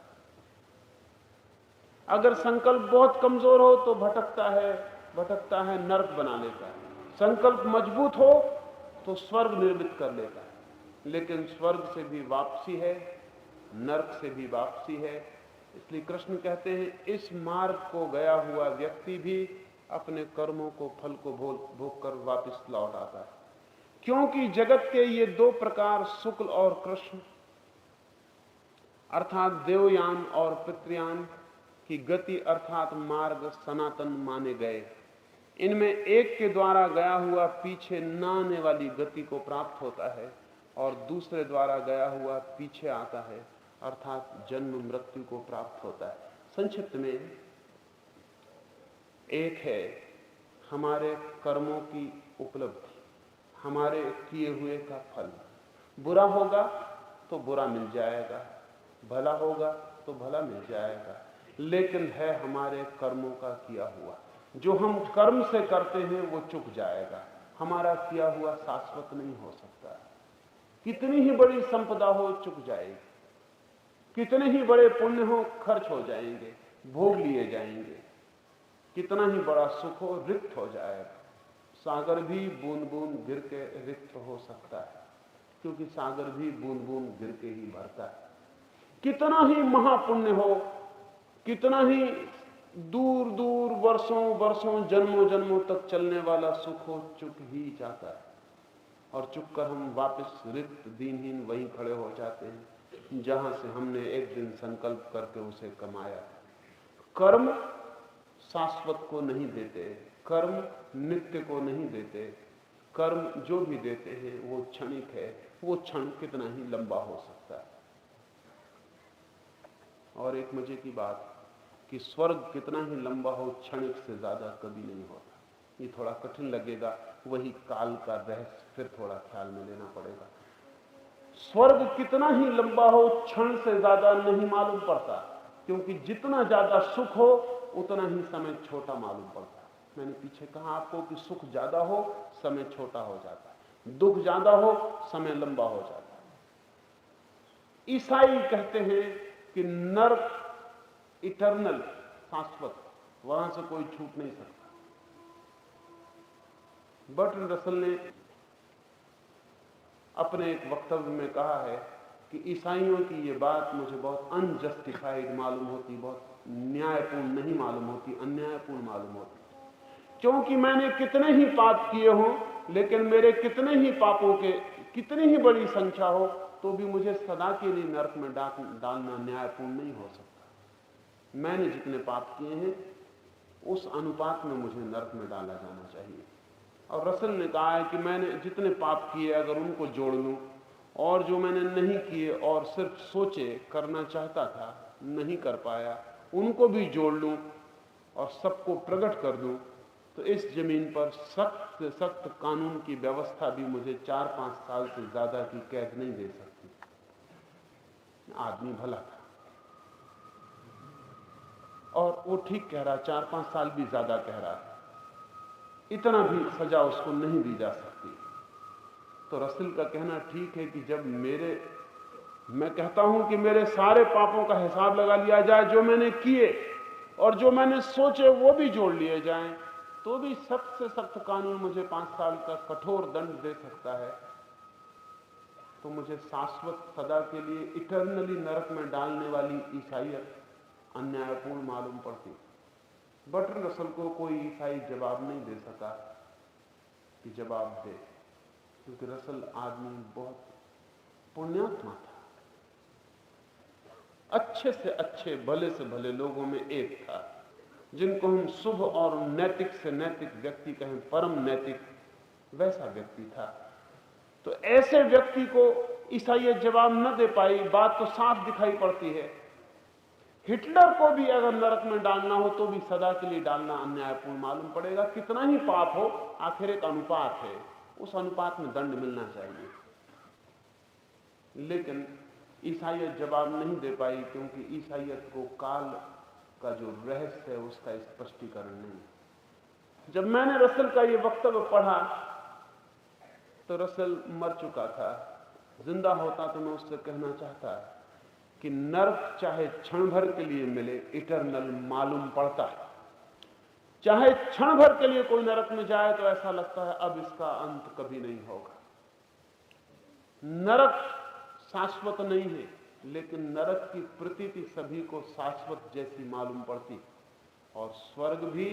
अगर संकल्प बहुत कमजोर हो तो भटकता है, नरक बना लेता है। संकल्प मजबूत हो तो स्वर्ग निर्मित कर लेता है, लेकिन स्वर्ग से भी वापसी है, नरक से भी वापसी है। इसलिए कृष्ण कहते हैं इस मार्ग को गया हुआ व्यक्ति भी अपने कर्मों को, फल को भोग कर वापस लौट आता है। क्योंकि जगत के ये दो प्रकार, शुक्ल और कृष्ण, अर्थात देवयान और पितृयान की गति अर्थात मार्ग सनातन माने गए। इनमें एक के द्वारा गया हुआ पीछे न आने वाली गति को प्राप्त होता है, और दूसरे द्वारा गया हुआ पीछे आता है, अर्थात जन्म मृत्यु को प्राप्त होता है। संक्षिप्त में एक है हमारे कर्मों की उपलब्धि, हमारे किए हुए का फल। बुरा होगा तो बुरा मिल जाएगा, भला होगा तो भला मिल जाएगा, लेकिन है हमारे कर्मों का किया हुआ। जो हम कर्म से करते हैं वो चुक जाएगा, हमारा किया हुआ शाश्वत नहीं हो सकता। कितनी ही बड़ी संपदा हो चुक जाएगी। कितने ही बड़े पुण्य हो खर्च हो जाएंगे, भोग लिए जाएंगे। कितना ही बड़ा सुख हो रिक्त हो जाएगा। सागर भी बूंद बूंद गिर के रिक्त हो सकता है, क्योंकि सागर भी बूंद बूंद गिर के ही भरता है। कितना ही महापुण्य हो, कितना ही दूर दूर वर्षों वर्षों जन्मों जन्मों तक चलने वाला सुख हो, चुक ही जाता है। और चुक कर हम वापस रिक्त दीनहीन वहीं खड़े हो जाते हैं जहां से हमने एक दिन संकल्प करके उसे कमाया। कर्म शाश्वत को नहीं देते, कर्म नित्य को नहीं देते। कर्म जो भी देते हैं वो क्षणिक है, वो क्षण कितना ही लंबा हो सकता है। और एक मजे की बात कि स्वर्ग कितना ही लंबा हो, क्षणिक से ज्यादा कभी नहीं होता। ये थोड़ा कठिन लगेगा, वही काल का रहस्य फिर थोड़ा ख्याल में लेना पड़ेगा। स्वर्ग कितना ही लंबा हो, क्षण से ज्यादा नहीं मालूम पड़ता, क्योंकि जितना ज्यादा सुख हो उतना ही समय छोटा मालूम पड़ता है। मैंने पीछे कहा आपको कि सुख ज्यादा हो समय छोटा हो जाता है, दुख ज्यादा हो समय लंबा हो जाता है। ईसाई कहते हैं कि नरक इटर्नल, शाश्वत, वहां से कोई छूट नहीं सकता। बर्ट्रैंड रसल ने अपने एक वक्तव्य में कहा है कि ईसाइयों की ये बात मुझे बहुत अनजस्टिफाइड मालूम होती, बहुत न्यायपूर्ण नहीं मालूम होती, अन्यायपूर्ण मालूम होती, क्योंकि मैंने कितने ही पाप किए हों, लेकिन मेरे कितने ही पापों के कितनी ही बड़ी संख्या हो, तो भी मुझे सदा के लिए नरक में डालना न्यायपूर्ण नहीं हो सकता। मैंने जितने पाप किए हैं उस अनुपात में मुझे नरक में डाला जाना चाहिए। और रसल ने कहा है कि मैंने जितने पाप किए अगर उनको जोड़ लूं, और जो मैंने नहीं किए और सिर्फ सोचे करना चाहता था नहीं कर पाया, उनको भी जोड़ लूं और सबको प्रकट कर दूं, तो इस जमीन पर सख्त से सख्त कानून की व्यवस्था भी मुझे 4-5 साल से ज्यादा की कैद नहीं दे सकती। आदमी भला था और वो ठीक कह रहा, 4-5 साल भी ज्यादा कह रहा है, इतना भी सजा उसको नहीं दी जा सकती। तो रसल का कहना ठीक है कि जब मैं कहता हूं कि मेरे सारे पापों का हिसाब लगा लिया जाए, जो मैंने किए और जो मैंने सोचे वो भी जोड़ लिए जाएं, तो भी सख्त से सख्त कानून मुझे 5 साल का कठोर दंड दे सकता है, तो मुझे शाश्वत सदा के लिए इटर्नली नरक में डालने वाली ईसाईयत अन्यायपूर्ण मालूम पड़ती। बर्ट्रैंड रसल को कोई ईसाई जवाब नहीं दे सका कि जवाब दे, क्योंकि रसल आदमी बहुत पुण्यात्मा था, अच्छे से अच्छे भले से भले लोगों में एक था, जिनको हम शुभ और नैतिक से नैतिक व्यक्ति कहें, परम नैतिक, वैसा व्यक्ति था। तो ऐसे व्यक्ति को ईसाईयत जवाब न दे पाई, बात तो साफ दिखाई पड़ती है। हिटलर को भी अगर नरक में डालना हो तो भी सदा के लिए डालना अन्यायपूर्ण मालूम पड़ेगा। कितना ही पाप हो, आखिर एक अनुपात है, उस अनुपात में दंड मिलना चाहिए। लेकिन ईसाईयत जवाब नहीं दे पाई, क्योंकि ईसाईयत को काल का जो रहस्य है उसका स्पष्टीकरण नहीं। जब मैंने रसल का ये वक्तव्य पढ़ा तो रसल मर चुका था। जिंदा होता तो मैं उससे कहना चाहता कि नरक चाहे क्षण भर के लिए मिले, इटर्नल मालूम पड़ता है। चाहे क्षण भर के लिए कोई नरक में जाए तो ऐसा लगता है अब इसका अंत कभी नहीं होगा। नरक शाश्वत नहीं है, लेकिन नरक की प्रतीति सभी को शाश्वत जैसी मालूम पड़ती, और स्वर्ग भी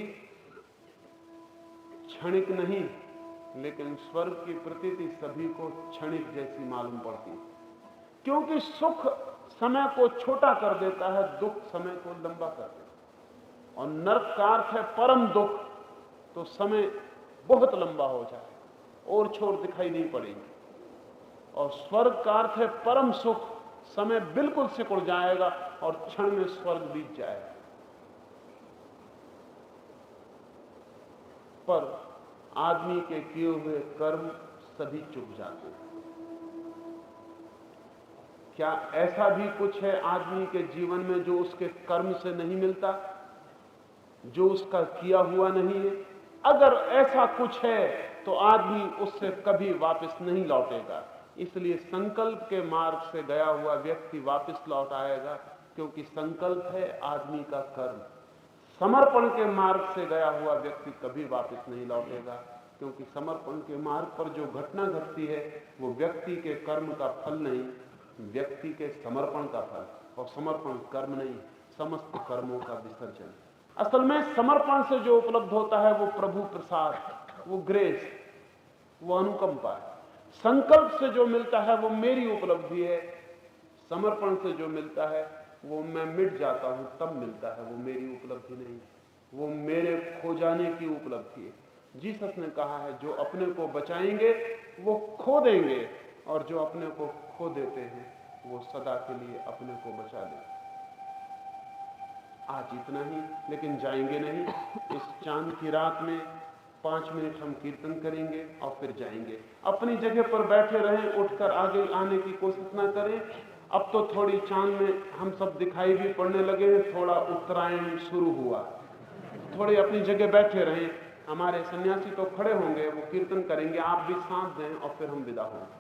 क्षणिक नहीं, लेकिन स्वर्ग की प्रतीति सभी को क्षणिक जैसी मालूम पड़ती, क्योंकि सुख समय को छोटा कर देता है, दुख समय को लंबा कर देता है। और नरक का अर्थ है परम दुख, तो समय बहुत लंबा हो जाए और छोर दिखाई नहीं पड़ेगी। और स्वर्ग का अर्थ है परम सुख, समय बिल्कुल सिकुड़ जाएगा और क्षण में स्वर्ग बीत जाएगा। पर आदमी के किए हुए कर्म सभी चुक जाते हैं। क्या ऐसा भी कुछ है आदमी के जीवन में जो उसके कर्म से नहीं मिलता, जो उसका किया हुआ नहीं है? अगर ऐसा कुछ है तो आदमी उससे कभी वापस नहीं लौटेगा। इसलिए संकल्प के मार्ग से गया हुआ व्यक्ति वापस लौट आएगा, क्योंकि संकल्प है आदमी का कर्म। समर्पण के मार्ग से गया हुआ व्यक्ति कभी वापस नहीं लौटेगा, क्योंकि समर्पण के मार्ग पर जो घटना घटती है वो व्यक्ति के कर्म का फल नहीं, व्यक्ति के समर्पण का फल। और समर्पण कर्म नहीं, समस्त कर्मों का विसर्जन। असल में समर्पण से जो उपलब्ध होता है वो प्रभु प्रसाद, वो ग्रेस, वो अनुकंपा है। संकल्प से जो मिलता है वो मेरी उपलब्धि है, समर्पण से जो मिलता है वो मैं मिट जाता हूं तब मिलता है, वो मेरी उपलब्धि नहीं, वो मेरे खो जाने की उपलब्धि है। जीसस ने कहा है जो अपने को बचाएंगे वो खो देंगे, और जो अपने को खो देते हैं वो सदा के लिए अपने को बचा लेंगे। आज इतना ही, लेकिन जाएंगे नहीं। इस चांद की रात में 5 मिनट हम कीर्तन करेंगे और फिर जाएंगे। अपनी जगह पर बैठे रहें, उठकर आगे आने की कोशिश ना करें। अब तो थोड़ी चांद में हम सब दिखाई भी पड़ने लगे हैं, थोड़ा उत्तरायण शुरू हुआ। थोड़ी अपनी जगह बैठे रहें। हमारे सन्यासी तो खड़े होंगे, वो कीर्तन करेंगे, आप भी साथ दें और फिर हम विदा होंगे।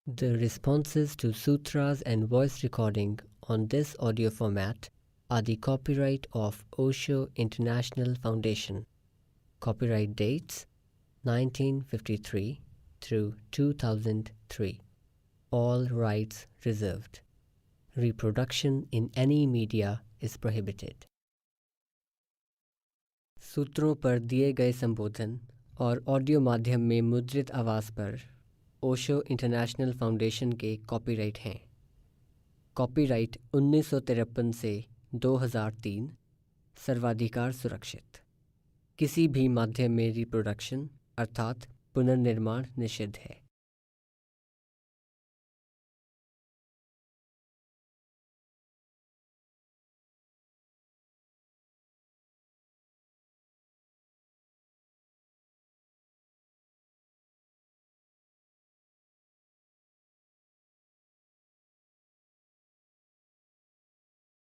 The responses to sutras and voice recording on this audio format are the copyright of Osho International Foundation. Copyright dates 1953 through 2003. All rights reserved. Reproduction in any media is prohibited. सूत्रों पर दिए गए संबोधन और ऑडियो माध्यम में मुद्रित आवाज़ पर ओशो इंटरनेशनल फाउंडेशन के कॉपीराइट हैं। कॉपीराइट 1953 से 2003, सर्वाधिकार सुरक्षित। किसी भी माध्यम में रिप्रोडक्शन अर्थात पुनर्निर्माण निषिद्ध है।